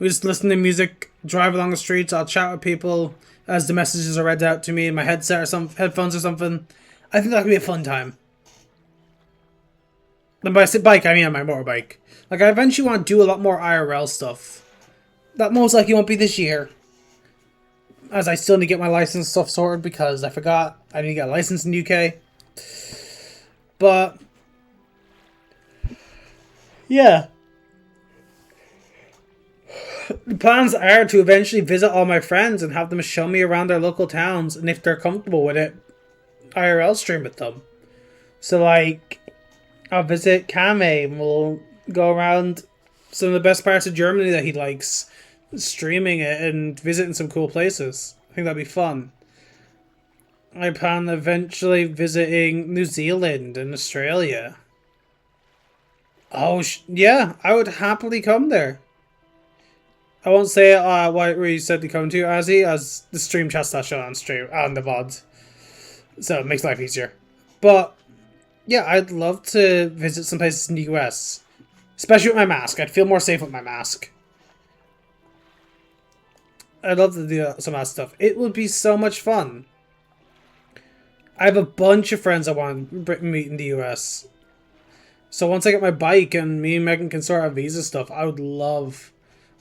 [SPEAKER 1] We just listen to music, drive along the streets, I'll chat with people as the messages are read out to me in my headset or some headphones or something. I think that could be a fun time. And by bike, I mean on my motorbike. Like, I eventually want to do a lot more IRL stuff. That most likely won't be this year. As I still need to get my license stuff sorted because I forgot I need to get a license in the UK. But, yeah. The plans are to eventually visit all my friends and have them show me around their local towns, and if they're comfortable with it, IRL stream with them. So, like, I'll visit Kame and we'll go around some of the best parts of Germany that he likes, streaming it and visiting some cool places. I think that'd be fun. I plan eventually visiting New Zealand and Australia. Oh, yeah, I would happily come there. I won't say where you said to come to, Azzy, as the stream chat's not shown on stream on the VOD. So it makes life easier. But yeah, I'd love to visit some places in the US. Especially with my mask. I'd feel more safe with my mask. I'd love to do some of that stuff. It would be so much fun. I have a bunch of friends I want to meet in the US. So once I get my bike and me and Megan can sort out visa stuff, I would love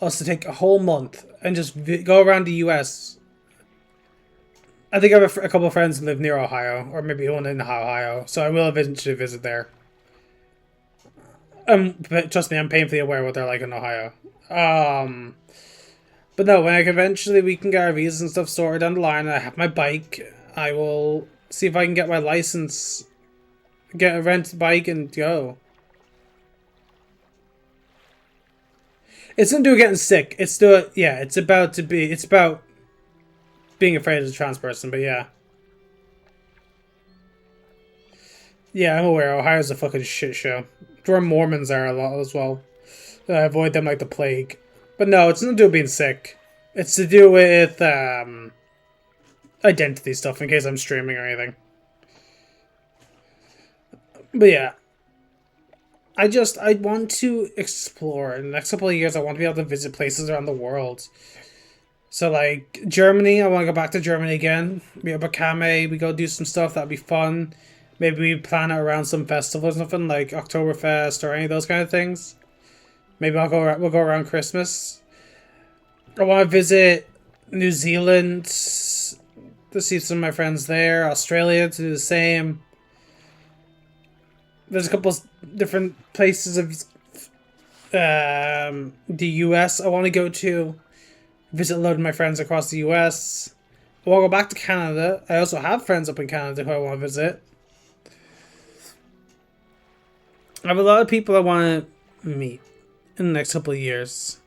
[SPEAKER 1] us to take a whole month and just go around the US. I think I have a couple of friends who live near Ohio, or maybe one in Ohio, so I will eventually visit there. But trust me, I'm painfully aware what they're like in Ohio. But no, when eventually we can get our visas and stuff sorted down the line, and I have my bike, I will see if I can get my license, get a rented bike, and go. It's not do getting sick. It's it's about being afraid as a trans person, but yeah. Yeah, I'm aware. Ohio's a fucking shit show. Where Mormons are a lot as well. I avoid them like the plague. But no, it's not to do with being sick. It's to do with identity stuff in case I'm streaming or anything. But yeah. I want to explore. In the next couple of years, I want to be able to visit places around the world. So, like, Germany, I want to go back to Germany again. We have Bakame, we go do some stuff, that'd be fun. Maybe we plan it around some festival or something, like Oktoberfest or any of those kind of things. Maybe we'll go around Christmas. I want to visit New Zealand to see some of my friends there. Australia to do the same. There's a couple different places of the US I want to go to. Visit a load of my friends across the US. I want to go back to Canada. I also have friends up in Canada who I want to visit. I have a lot of people I want to meet in the next couple of years.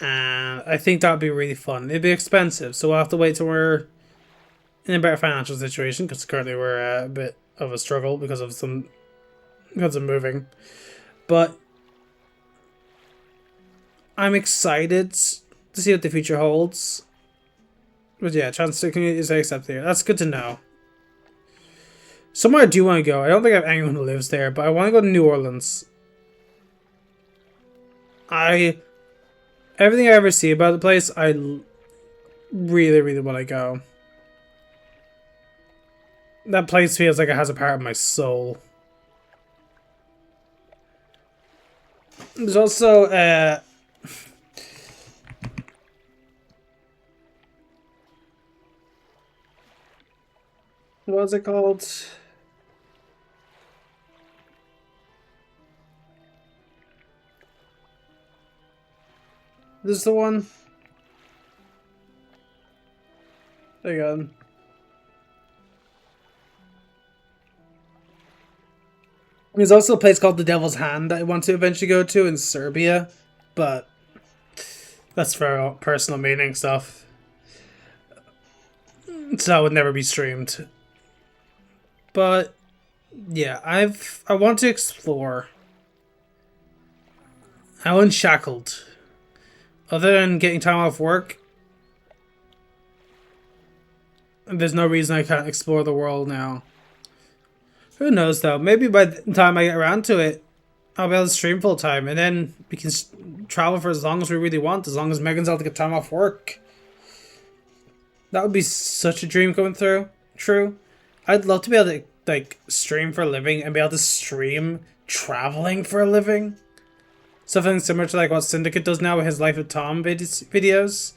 [SPEAKER 1] And I think that would be really fun. It'd be expensive, so we'll have to wait till we're in a better financial situation, because currently we're a bit of a struggle because of some because of moving. But I'm excited to see what the future holds. But yeah, transfer community is accepted here. That's good to know. Somewhere I do want to go. I don't think I have anyone who lives there, but I want to go to New Orleans. Everything I ever see about the place, I really, really want to go. That place feels like it has a part of my soul. There's also, what was it called? This is the one. There you go. There's also a place called the Devil's Hand that I want to eventually go to in Serbia, but that's for personal meaning stuff. So it would never be streamed. But yeah, I want to explore. How unshackled. Other than getting time off work, there's no reason I can't explore the world now. Who knows though? Maybe by the time I get around to it, I'll be able to stream full time, and then we can travel for as long as we really want, as long as Megan's able to get time off work. That would be such a dream coming through. True. I'd love to be able to like stream for a living and be able to stream traveling for a living. Something similar to like what Syndicate does now with his Life of Tom videos.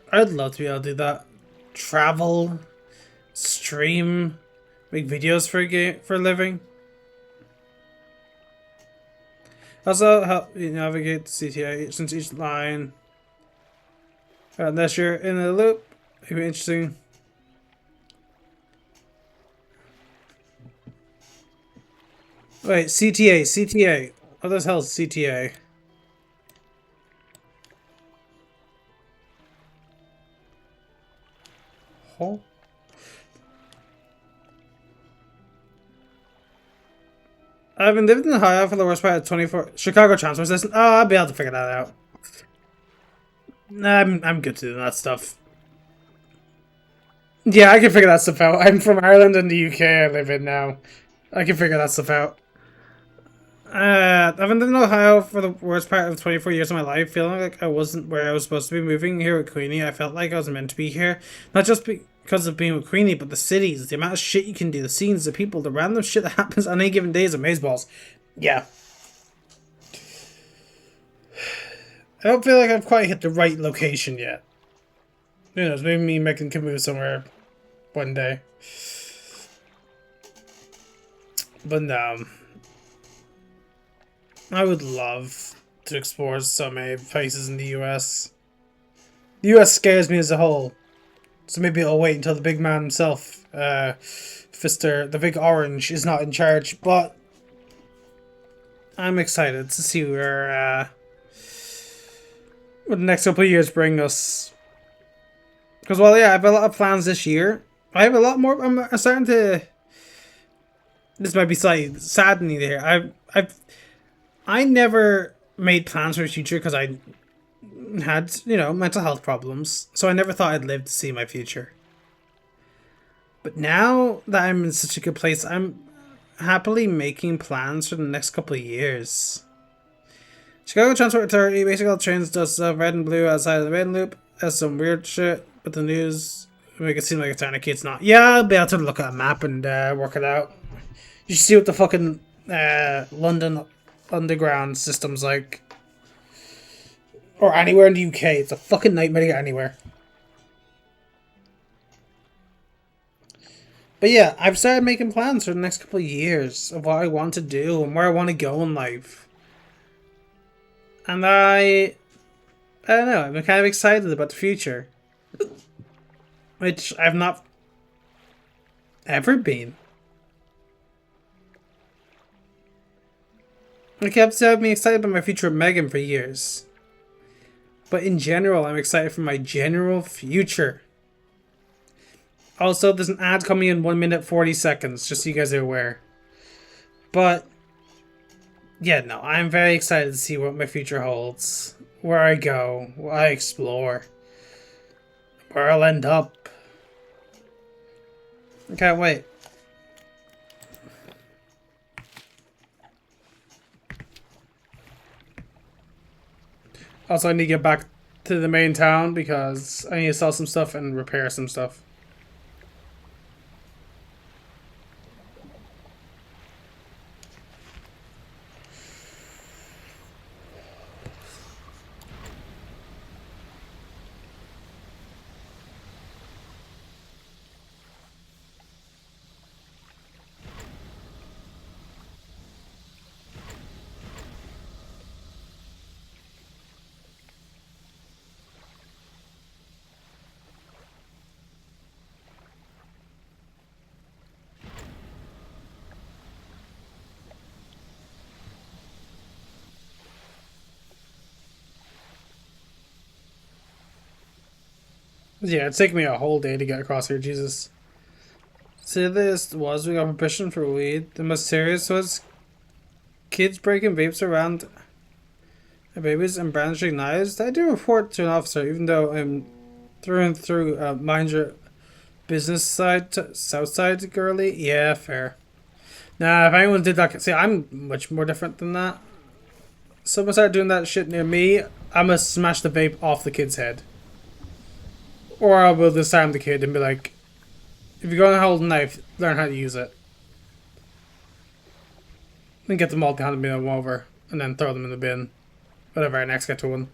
[SPEAKER 1] I'd love to be able to do that. Travel, stream, make videos for a living. Also help you navigate the CTA since each line. Unless you're in a loop, it'd be interesting. Wait, CTA. What the hell is CTA? Oh. I've been living in Ohio for the worst part of 24 Chicago transfer system. Oh, I'll be able to figure that out. I'm good to do that stuff. Yeah, I can figure that stuff out. I'm from Ireland and the UK I live in now. I can figure that stuff out. I've been living in Ohio for the worst part of 24 years of my life, feeling like I wasn't where I was supposed to be. Moving here with Queenie, I felt like I was meant to be here. Not just because of being with Queenie, but the cities, the amount of shit you can do, the scenes, the people, the random shit that happens on any given day is amazeballs. Yeah. I don't feel like I've quite hit the right location yet. Who knows, maybe me and Megan can move somewhere one day. But no. I would love to explore so many places in the US. The US scares me as a whole. So maybe I'll wait until the big man himself, Fister, the Big Orange, is not in charge. But I'm excited to see where what the next couple of years bring us. Because, well, yeah, I have a lot of plans this year. I have a lot more. I'm starting to. This might be slightly saddening here. I never made plans for the future because I had, mental health problems. So I never thought I'd live to see my future. But now that I'm in such a good place, I'm happily making plans for the next couple of years. Chicago Transport Authority, basically all trains does red and blue outside of the main loop. Has some weird shit, but the news make it seem like it's anarchy. It's not. Yeah, I'll be able to look at a map and work it out. You should see what the fucking London Underground system's like. Or anywhere in the UK. It's a fucking nightmare to get anywhere. But yeah, I've started making plans for the next couple of years of what I want to do and where I want to go in life. And I don't know, I'm kind of excited about the future. Which I've not ever been. I kept saying me excited about my future with Megan for years. But in general, I'm excited for my general future. Also, there's an ad coming in 1 minute 40 seconds, just so you guys are aware. But yeah, no, I'm very excited to see what my future holds. Where I go, where I explore, where I'll end up. I can't wait. Also, I need to get back to the main town because I need to sell some stuff and repair some stuff. Yeah, it's taken me a whole day to get across here, Jesus. See this was we got permission for weed. The most serious was kids breaking vapes around babies and brandishing knives. I do report to an officer, even though I'm through and through mind your business side, south side girly. Yeah, fair. Nah, if anyone did that, see, I'm much more different than that. Someone started doing that shit near me, I'm gonna smash the vape off the kid's head. Or I will disarm the kid and be like, if you're gonna hold a knife, learn how to use it. Then get them all to hand them over, and then throw them in the bin. Whatever I next get to one.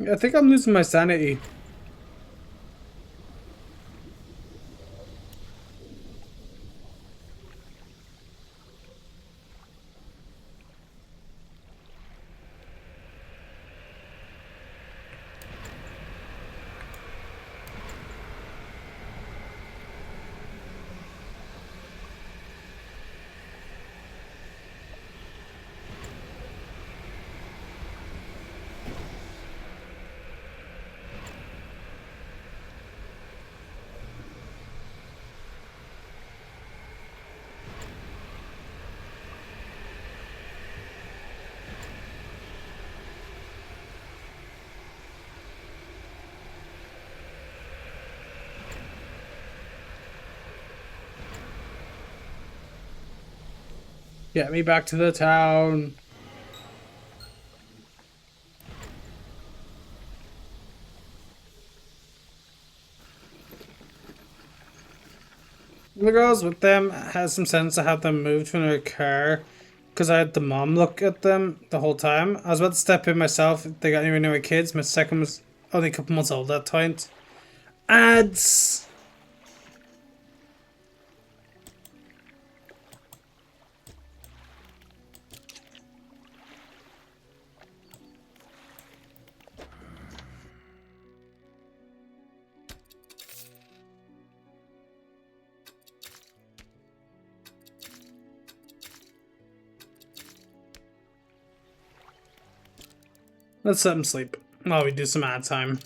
[SPEAKER 1] I think I'm losing my sanity. Get me back to the town. The girls with them has some sense to have them moved from their car because I had the mom look at them the whole time. I was about to step in myself if they got anywhere near my kids. My second was only a couple months old at that point. Ads! Let's let them sleep while we do some ad time.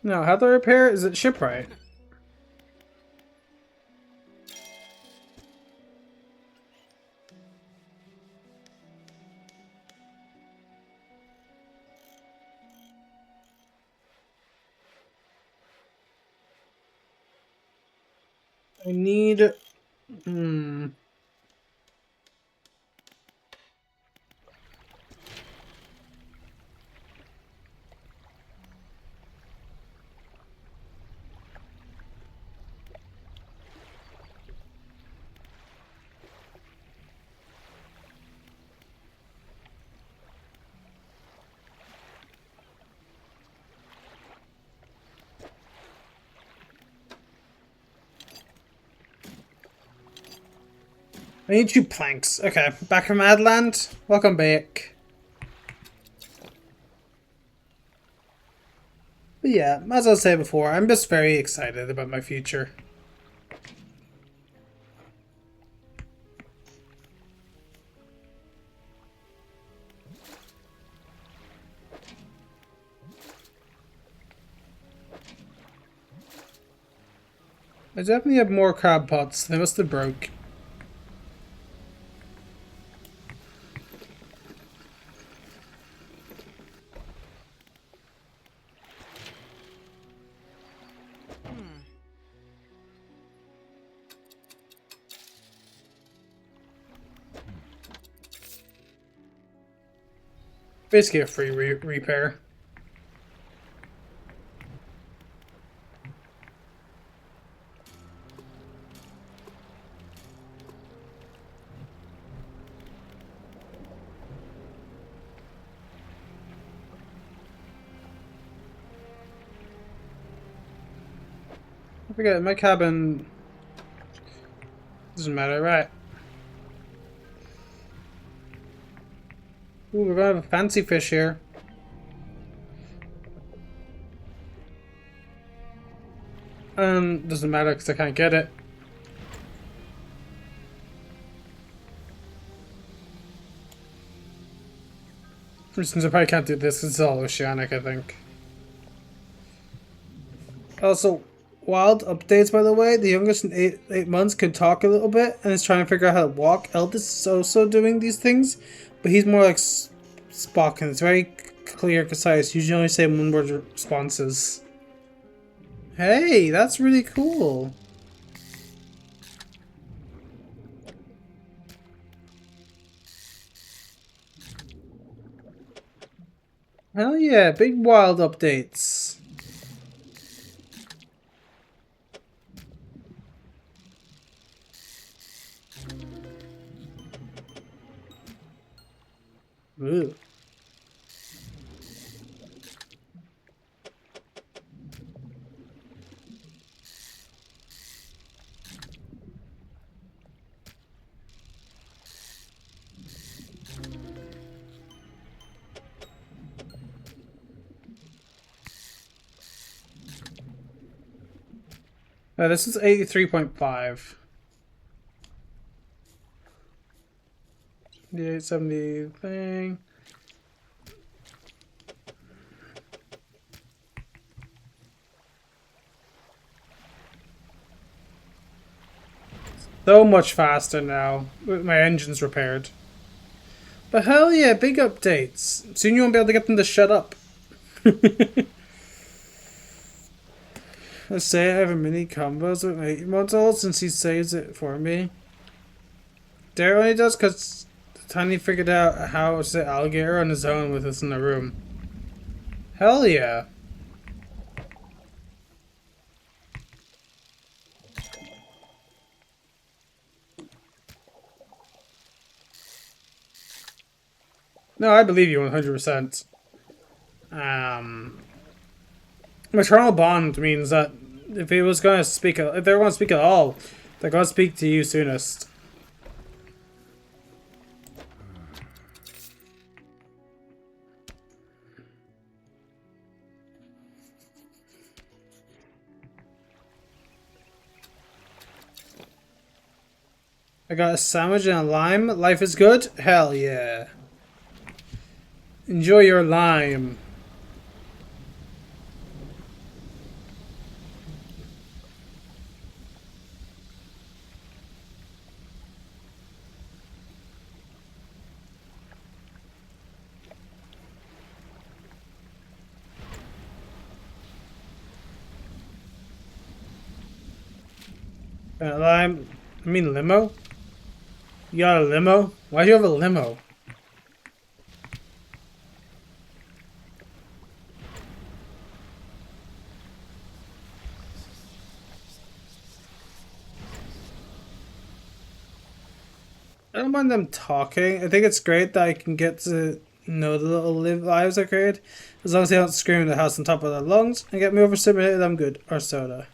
[SPEAKER 1] No, how do I repair? Is it shipwright? I need. Hmm. I need 2 planks. Okay, back from Adland. Welcome back. But yeah, as I said before, I'm just very excited about my future. I definitely have more crab pots. They must have broke. Basically a free repair. I forget, my cabin doesn't matter, right? Ooh, we're gonna have a fancy fish here. Doesn't matter because I can't get it. For instance, I probably can't do this because it's all oceanic, I think. Also, wild updates, by the way. The youngest in eight months can talk a little bit and is trying to figure out how to walk. Eldest is also doing these things, but he's more like Spock and it's very clear, concise. Usually only say one-word responses. Hey, that's really cool. Hell yeah, big wild updates. Ooh. This is 83.5. The 870 thing. So much faster now, with my engines repaired. But hell yeah, big updates. Soon you won't be able to get them to shut up. Let's say I have a mini combos with my 8-month old since he saves it for me. Dare only does because Tiny figured out how to sit alligator on his own with us in the room. Hell yeah. No, I believe you 100%. Maternal bond means that if he was going to speak, if they're going to speak at all, they're going to speak to you soonest. I got a sandwich and a lime. Life is good? Hell yeah. Enjoy your lime. Lime. I mean limo? You got a limo? Why do you have a limo? I don't mind them talking. I think it's great that I can get to know the little lives I created. As long as they don't scream in the house on top of their lungs and get me overstimulated, I'm good. Or soda.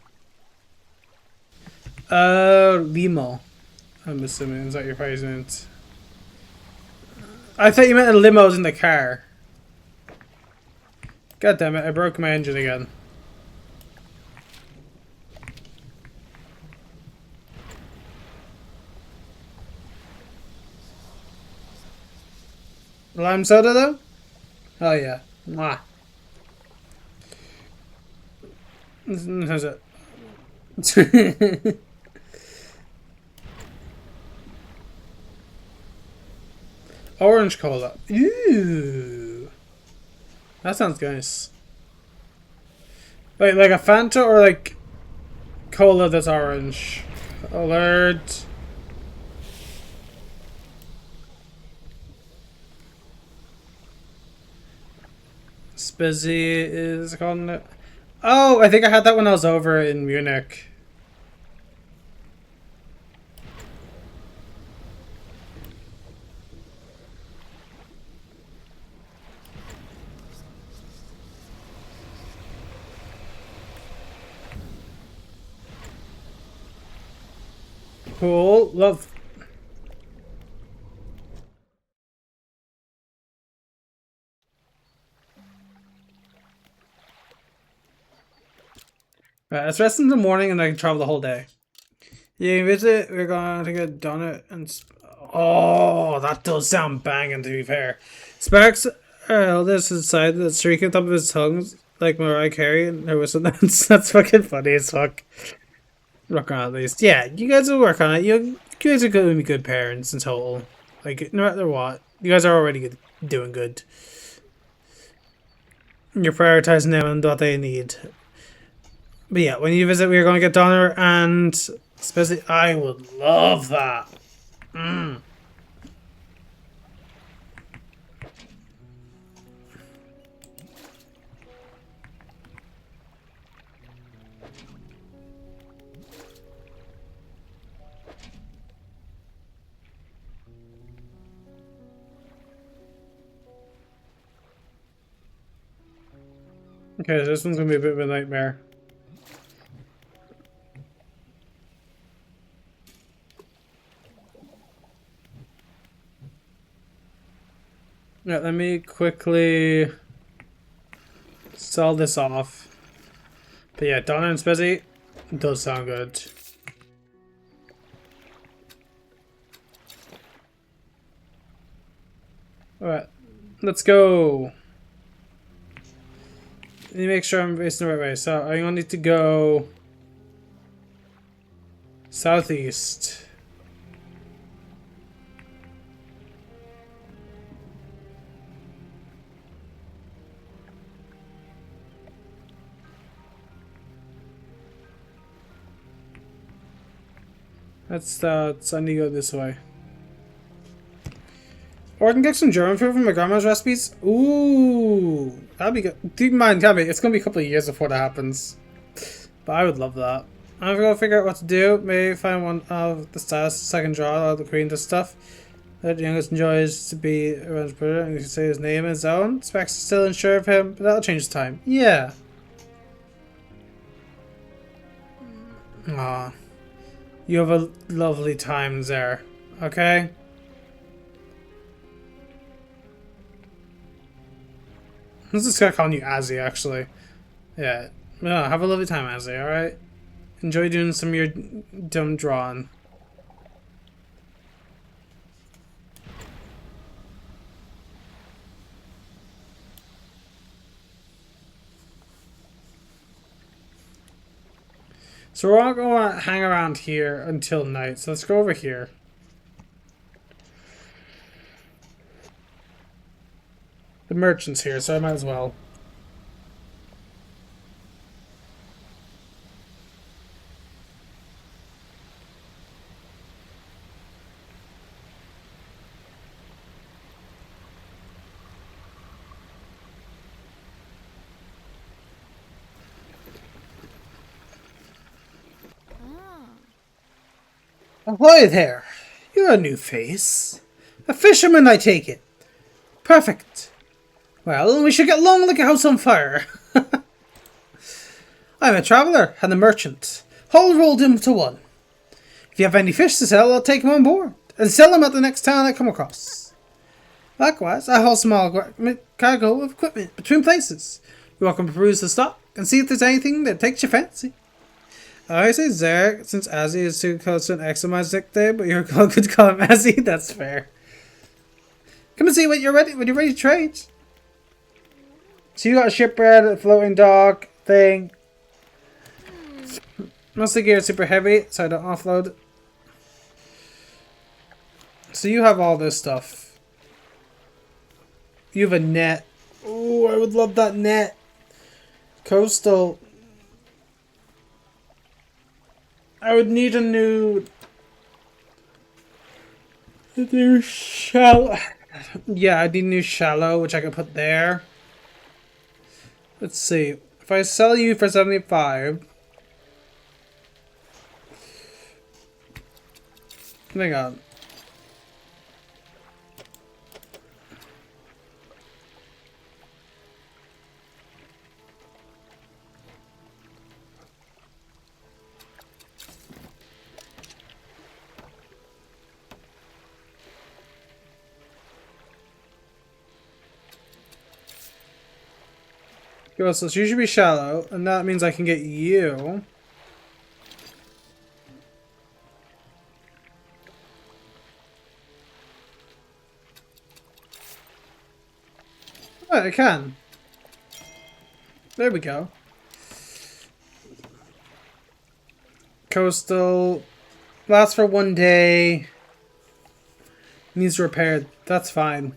[SPEAKER 1] Limo. I'm assuming is that your price meant. I thought you meant a limo's in the car. God damn it, I broke my engine again. Lime soda though? Oh yeah. Mwah. How's it? Orange cola. Ooh. That sounds nice. Wait, like a Fanta or like cola that's orange? Alert. Spizzy is calling it. Oh, I think I had that when I was over in Munich. Cool. Love. Right, let's rest in the morning and I can travel the whole day. You visit, we're going to get donut and... Oh, that does sound banging, to be fair. Sparks our eldest inside the streak on top of his tongue, like Mariah Carey and her whistle dance. That's fucking funny as fuck. Work on it at least. Yeah, you guys will work on it. You guys are going to be good parents in total. Like, no matter what. You guys are already good, doing good. You're prioritizing them and what they need. But yeah, when you visit, we're going to get Donner and especially I would love that. Okay, so this one's going to be a bit of a nightmare. Yeah, let me quickly sell this off. But yeah, Donna and Spezzy does sound good. Alright, let's go. Let me make sure I'm facing the right way. So I'm gonna need to go southeast. So I need to go this way. Or I can get some German food from my grandma's recipes. Ooh, that'd be good. Keep in mind, tell me, it's gonna be a couple of years before that happens. But I would love that. I'm gonna figure out what to do. Maybe find one of the styles so I can draw all the queen to stuff. That the youngest enjoys to be around his brother and you can say his name and his own. Specs still unsure of him, but that'll change with time. Yeah. Aw. You have a lovely time there. Okay? Let's just start calling you Azzy, actually. Yeah. Have a lovely time, Azzy, alright? Enjoy doing some of your dumb drawing. So we're all going to hang around here until night. So let's go over here. The merchant's here, so I might as well. Ahoy there! You're a new face. A fisherman, I take it. Perfect. Well, we should get along like a house on fire. I'm a traveller and a merchant, all rolled into one. If you have any fish to sell, I'll take them on board and sell them at the next town I come across. Likewise, I haul small cargo of equipment between places. You're welcome to peruse the stock and see if there's anything that takes your fancy. I say Zarek, since Azzy is too close to an X on my nickname, but you're good to call him Azzy. That's fair. Come and see when you're ready to trade. So you got a shipwreck, a floating dock thing. Most of the gear is super heavy, so I don't offload it. So you have all this stuff. You have a net. Oh, I would love that net. Coastal. I would need a new shallow. Yeah, I need a new shallow, which I can put there. Let's see. If I sell you for 75. Hang on. So you should be shallow, and that means I can get you. Oh, I can. There we go. Coastal. Lasts for 1 day. Needs repaired. That's fine.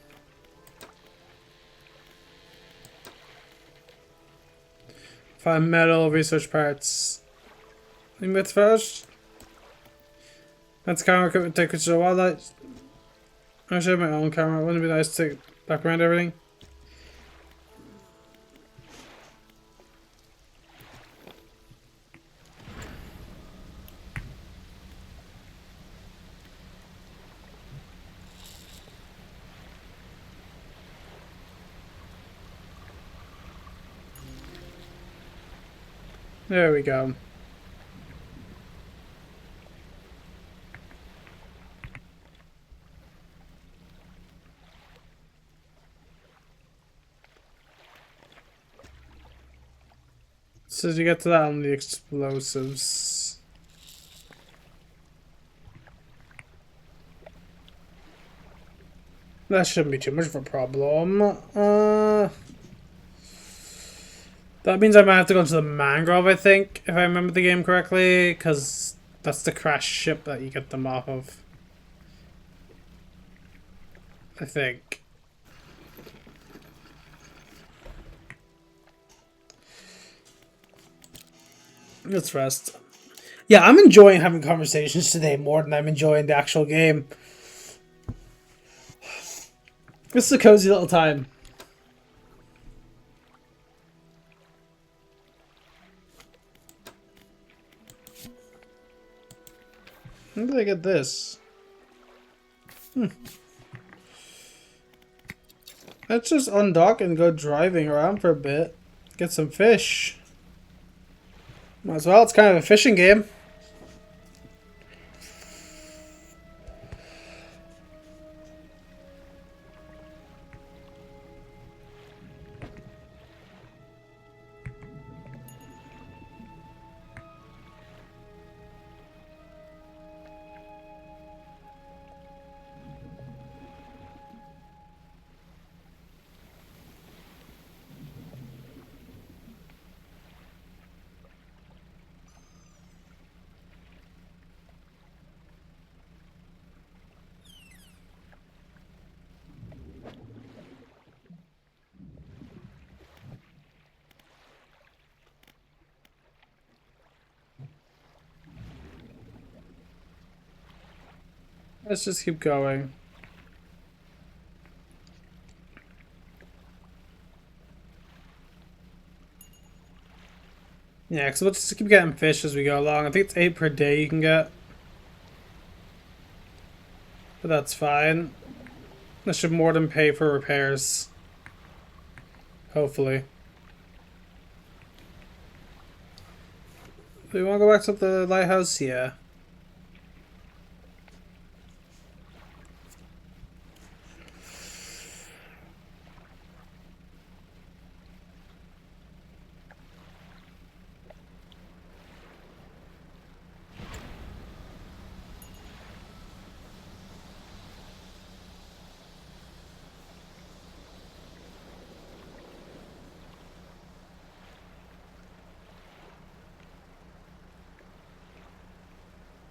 [SPEAKER 1] Find metal, research parts. Limit first. That's camera equipment, take pictures of wildlife. I should have my own camera. Wouldn't it be nice to take back around everything? There we go. So did you get to that on the explosives? That shouldn't be too much of a problem. That means I might have to go into the mangrove, I think, if I remember the game correctly, because that's the crashed ship that you get them off of. I think. Let's rest. Yeah, I'm enjoying having conversations today more than I'm enjoying the actual game. This is a cozy little time. How did I get this? Let's just undock and go driving around for a bit. Get some fish. Might as well, it's kind of a fishing game. Let's just keep going. Yeah, because we'll just keep getting fish as we go along. I think it's 8 per day you can get. But that's fine. That should more than pay for repairs. Hopefully. Do we want to go back to the lighthouse? Yeah.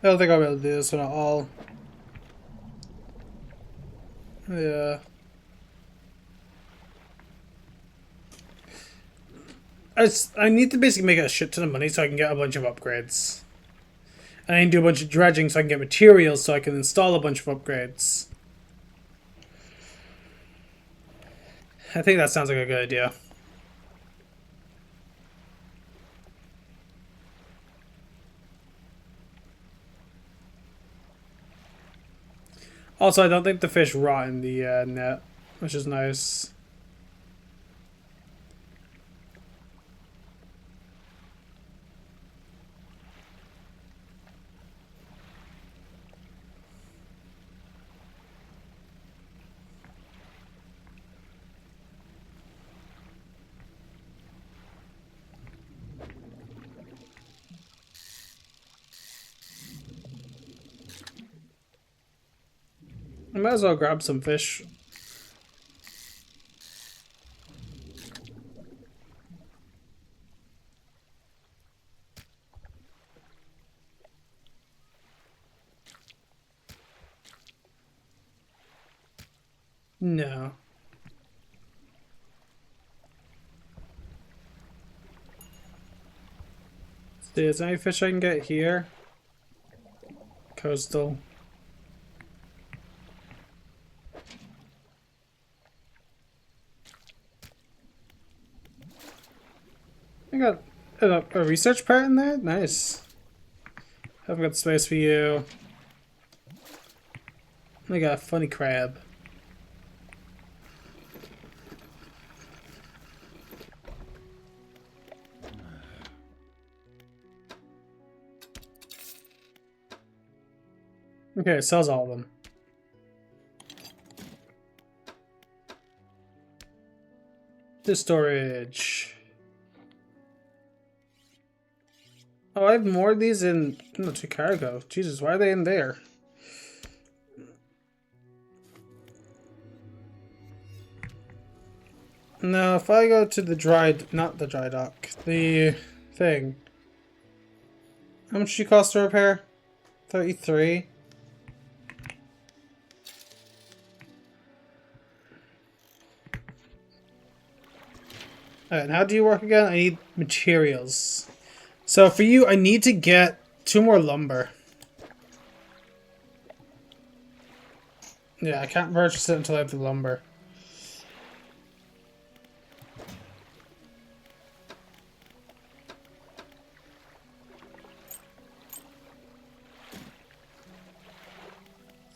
[SPEAKER 1] I don't think I'll be able to do this one at all. Yeah. I need to basically make a shit ton of money so I can get a bunch of upgrades. And I need to do a bunch of dredging so I can get materials so I can install a bunch of upgrades. I think that sounds like a good idea. Also, I don't think the fish rot in the net, which is nice. I might as well grab some fish. No. See, is there any fish I can get here? Coastal. I got a research part in there? Nice. I've got space for you. I got a funny crab. Okay, it sells all of them. To storage. Oh, I have more of these in to cargo. Jesus, why are they in there? No, if I go to the not the dry dock, the thing. How much do you cost to repair? 33. Alright, and how do you work again? I need materials. So for you, I need to get 2 more lumber. Yeah, I can't purchase it until I have the lumber.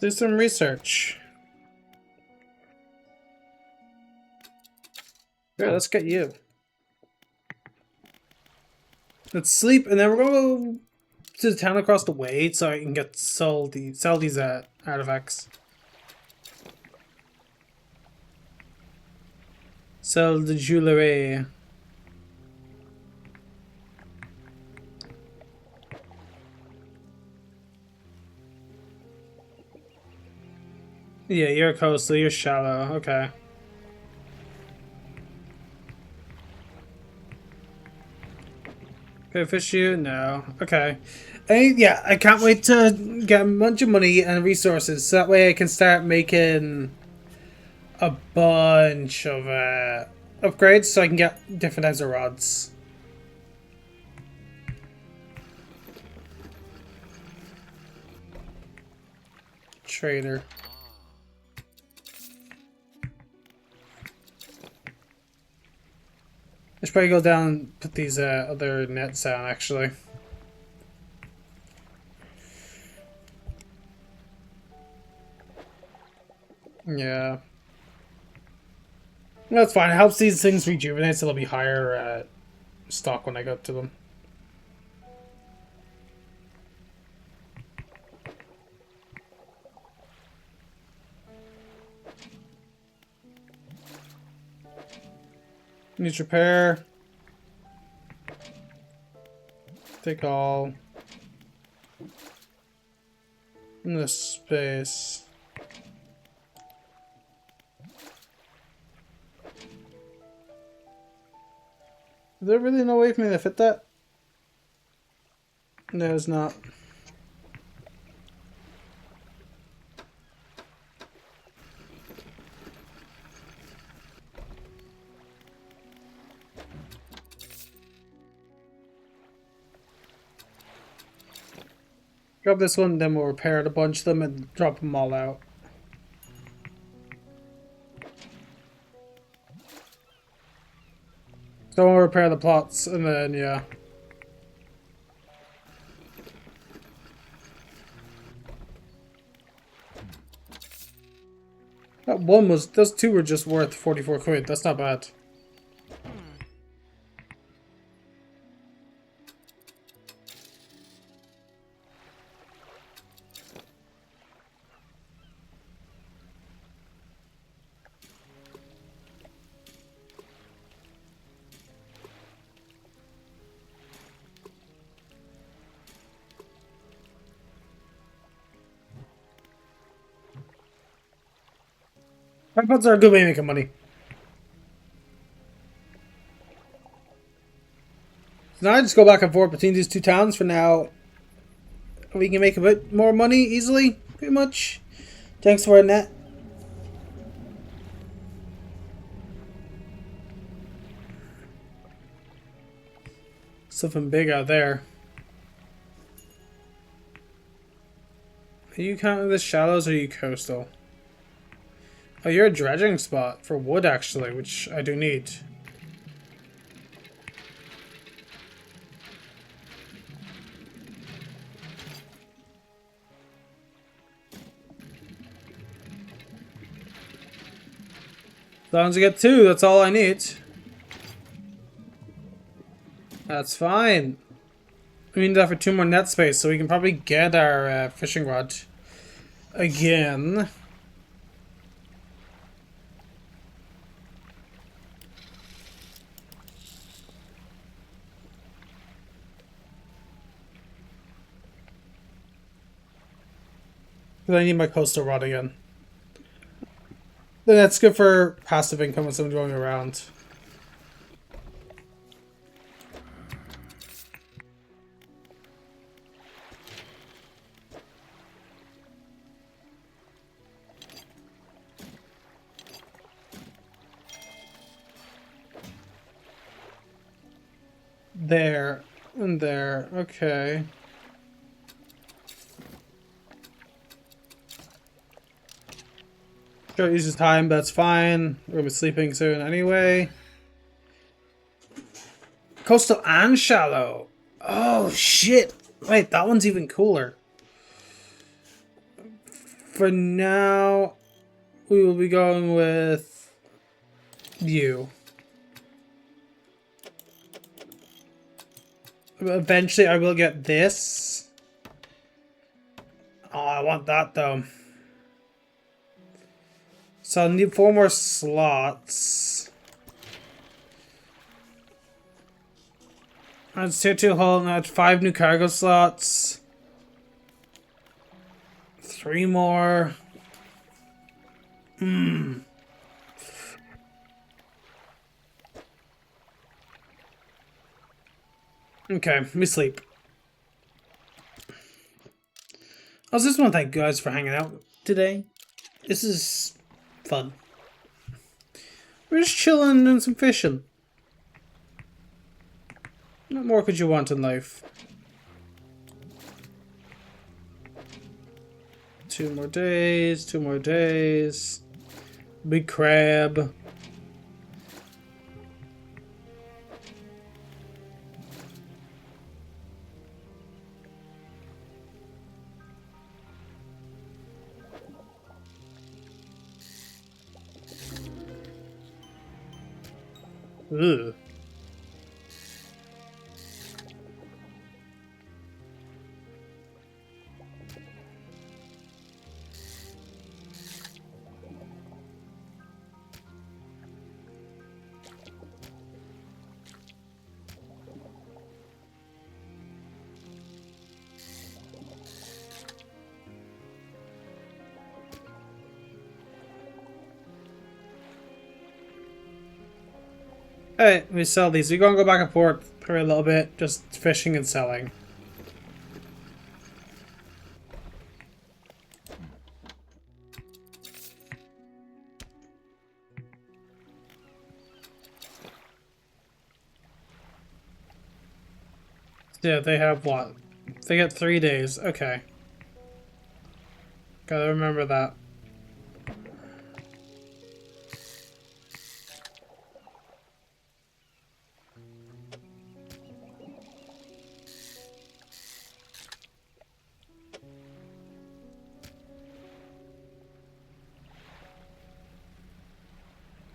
[SPEAKER 1] Do some research. Yeah, let's get you. Let's sleep, and then we're gonna go to the town across the way so I can get sell these artifacts. Sell the jewelry. Yeah, you're coastal, you're shallow. Okay. Can I fish you? No. Okay. Yeah, I can't wait to get a bunch of money and resources so that way I can start making a bunch of upgrades so I can get different types of rods. Trader. I should probably go down and put these other nets down actually. Yeah. That's fine. It helps these things rejuvenate so they'll be higher stock when I go to them. Needs repair. Take all. In this space. Is there really no way for me to fit that? No, it's not. Grab this one, then we'll repair a bunch of them and drop them all out. So we'll repair the plots, and then, yeah. That one was, those two were just worth 44 quid. That's not bad. iPods are a good way of making money. So now I just go back and forth between these two towns for now. We can make a bit more money easily, pretty much. Thanks for net. Something big out there. Are you counting the shallows or are you coastal? Oh, you're a dredging spot for wood, actually, which I do need. As long as I get 2, that's all I need. That's fine. We need that for 2 more net space, so we can probably get our fishing rod again. Because I need my coastal rod again. Then that's good for passive income when someone's going around. There and there. Okay. Sure, it uses time, but that's fine. We're gonna be sleeping soon anyway. Coastal and shallow. Oh shit! Wait, that one's even cooler. For now, we will be going with you. Eventually, I will get this. Oh, I want that though. So I'll need 4 more slots. That's tier 2 hull, now it's 5 new cargo slots. 3 more. Okay, let me sleep. I just want to thank you guys for hanging out today. This is fun. We're just chilling and doing some fishing. What more could you want in life? 2 more days, 2 more days. Big crab. Ugh. Alright, we sell these. We're gonna go back and forth for a little bit, just fishing and selling. Yeah, they have what? They get 3 days. Okay. Gotta remember that.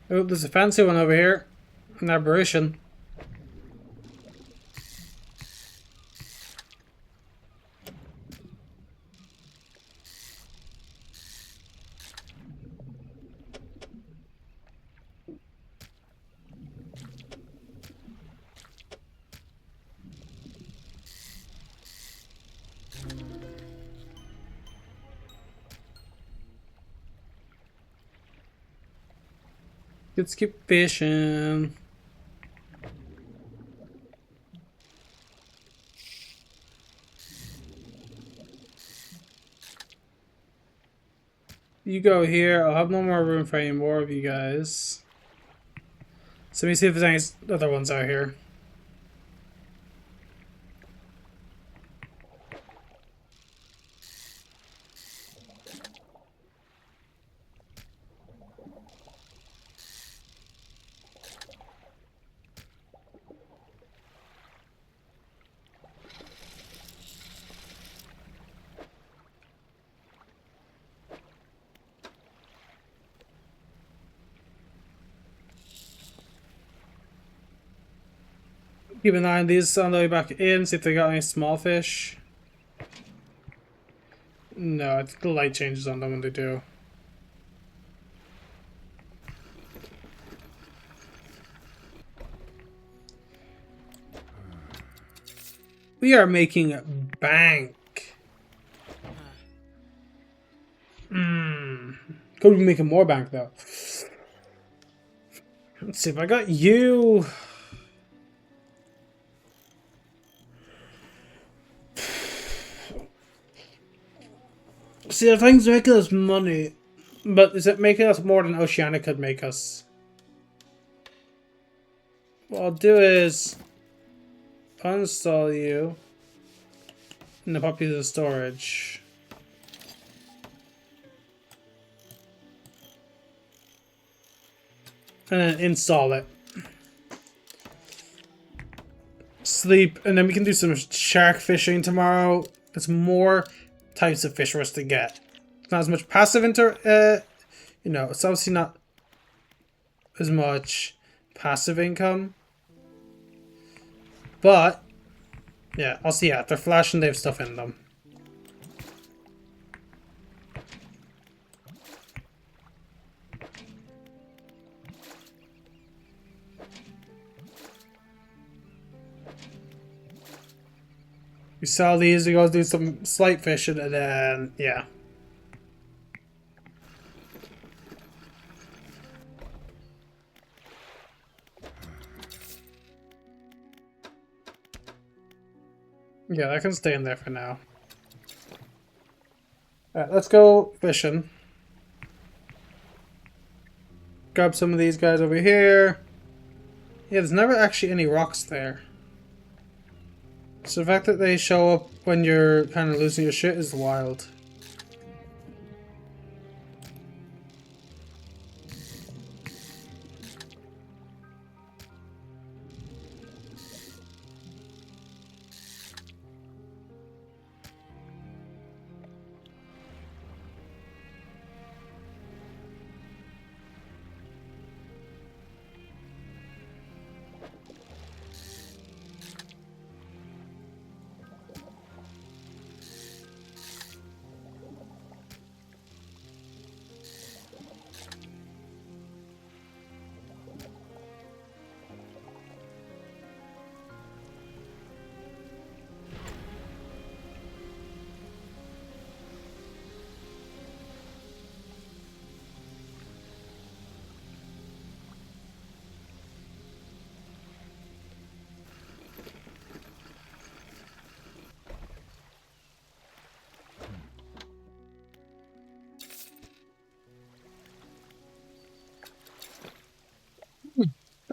[SPEAKER 1] Oh, there's a fancy one over here. An aberration. Let's keep fishing. You go here. I'll have no more room for any more of you guys. So let me see if there's any other ones out here. Keep an eye on these on the way back in, see if they got any small fish. No, I think the light changes on them when they do. We are making bank. Could be making more bank though. Let's see if I got you. See, the thing's making us money, but is it making us more than Oceania could make us? What I'll do is uninstall you and then pop you to the storage. And then install it. Sleep, and then we can do some shark fishing tomorrow. There's more types of fish for us to get. It's not as much passive you know, it's obviously not as much passive income. But yeah, I'll see. Yeah, they're flashing, they have stuff in them. We sell these, we go do some slight fishing, and then, yeah. Yeah, that can stay in there for now. Alright, let's go fishing. Grab some of these guys over here. Yeah, there's never actually any rocks there. So the fact that they show up when you're kind of losing your shit is wild.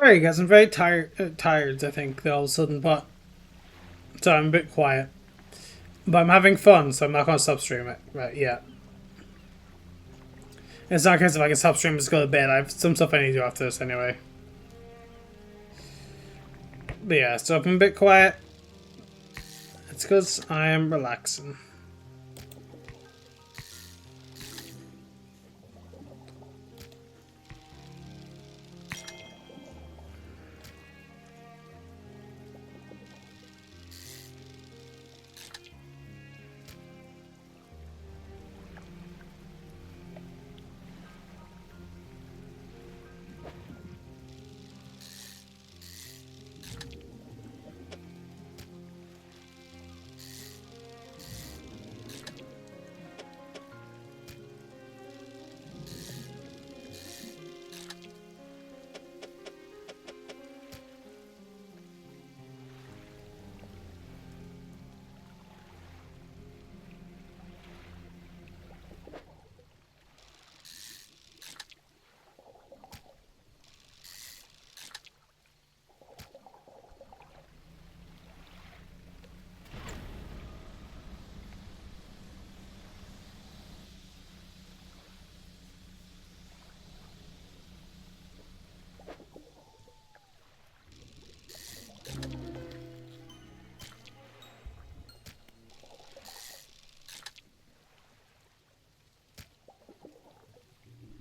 [SPEAKER 1] Alright guys, I'm very tired I think, all of a sudden, but so I'm a bit quiet. But I'm having fun, so I'm not going to stop streaming it right yet. It's not because if I can stop streaming, just go to bed. I have some stuff I need to do after this anyway. But yeah, so if I'm a bit quiet, it's because I am relaxing.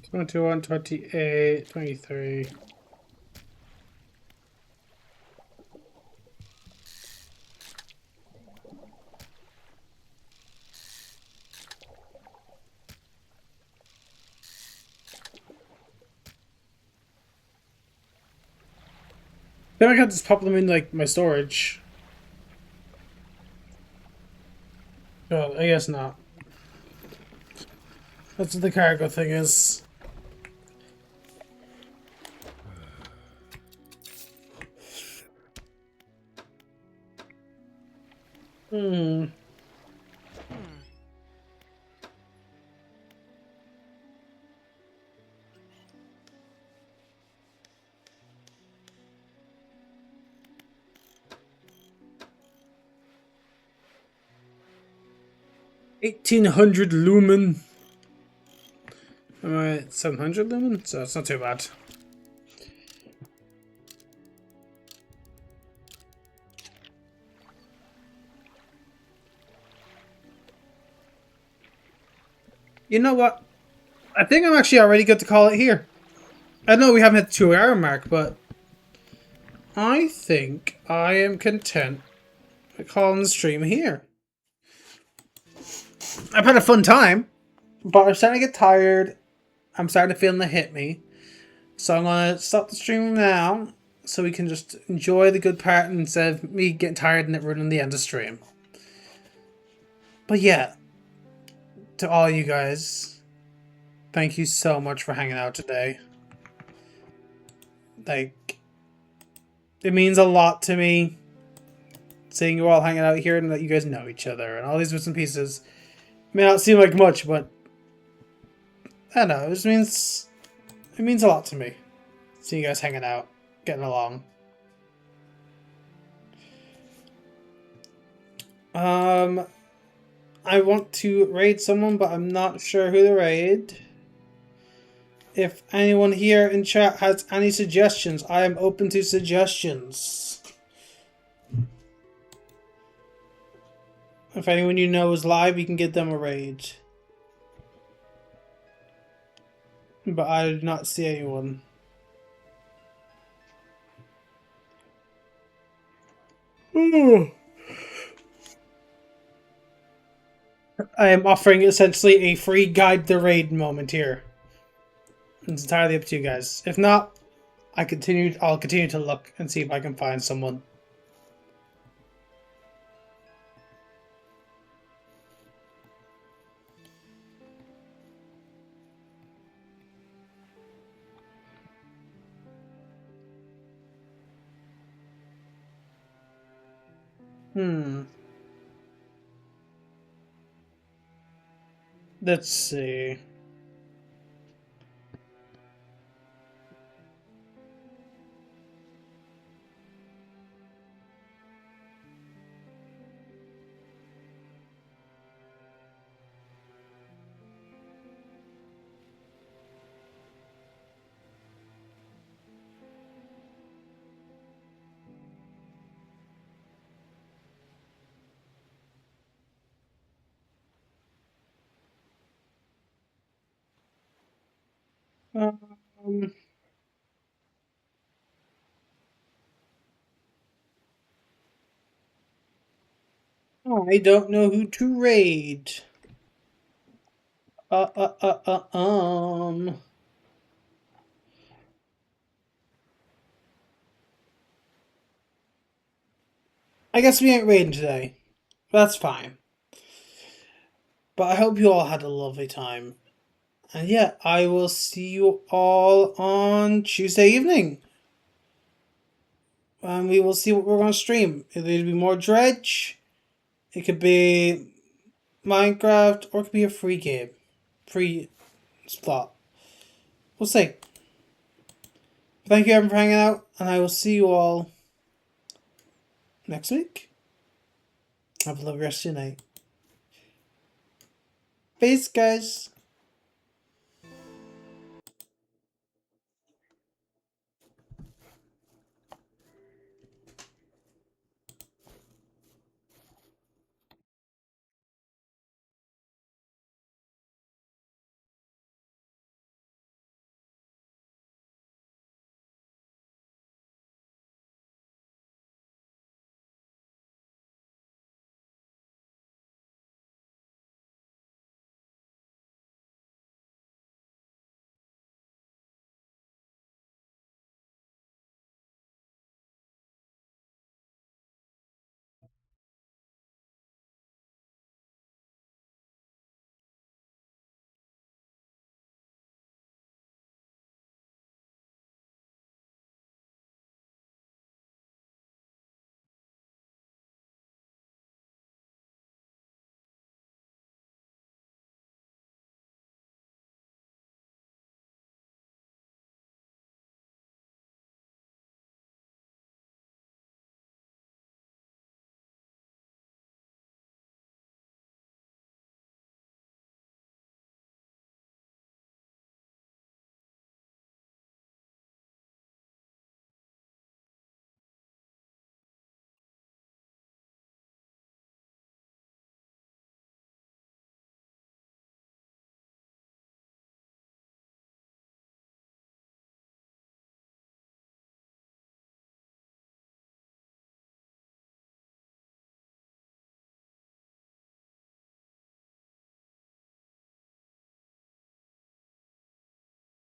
[SPEAKER 1] Twenty-one, 28, 23. Then I can just pop them in like my storage. Well, I guess not. That's what the cargo thing is. Hmm. $1,800 lumen. Am I at 700 lumen? So it's not too bad. You know what? I think I'm actually already good to call it here. I know we haven't hit the 2 hour mark, but I think I am content with calling the stream here. I've had a fun time, but I'm starting to get tired. I'm starting to feel the hit me. So I'm going to stop the stream now so we can just enjoy the good part instead of me getting tired and it ruining the end of stream. But yeah, to all you guys, thank you so much for hanging out today. Like, it means a lot to me seeing you all hanging out here and that you guys know each other and all these bits and pieces. May not seem like much, but I don't know, it just means a lot to me. See you guys hanging out, getting along. I want to raid someone, but I'm not sure who to raid. If anyone here in chat has any suggestions, I am open to suggestions. If anyone you know is live, you can get them a raid. But I did not see anyone. I am offering essentially a free guide to raid moment here. It's entirely up to you guys. If not, I'll continue to look and see if I can find someone. Let's see. Um, I don't know who to raid. Uh, uh, uh, uh, um. I guess we ain't raiding today. That's fine. But I hope you all had a lovely time. And yeah, I will see you all on Tuesday evening. And we will see what we're going to stream. It'll be more Dredge, it could be Minecraft, or it could be a free game. Free spot. We'll see. Thank you everyone for hanging out, and I will see you all next week. Have a lovely rest of your night. Peace, guys.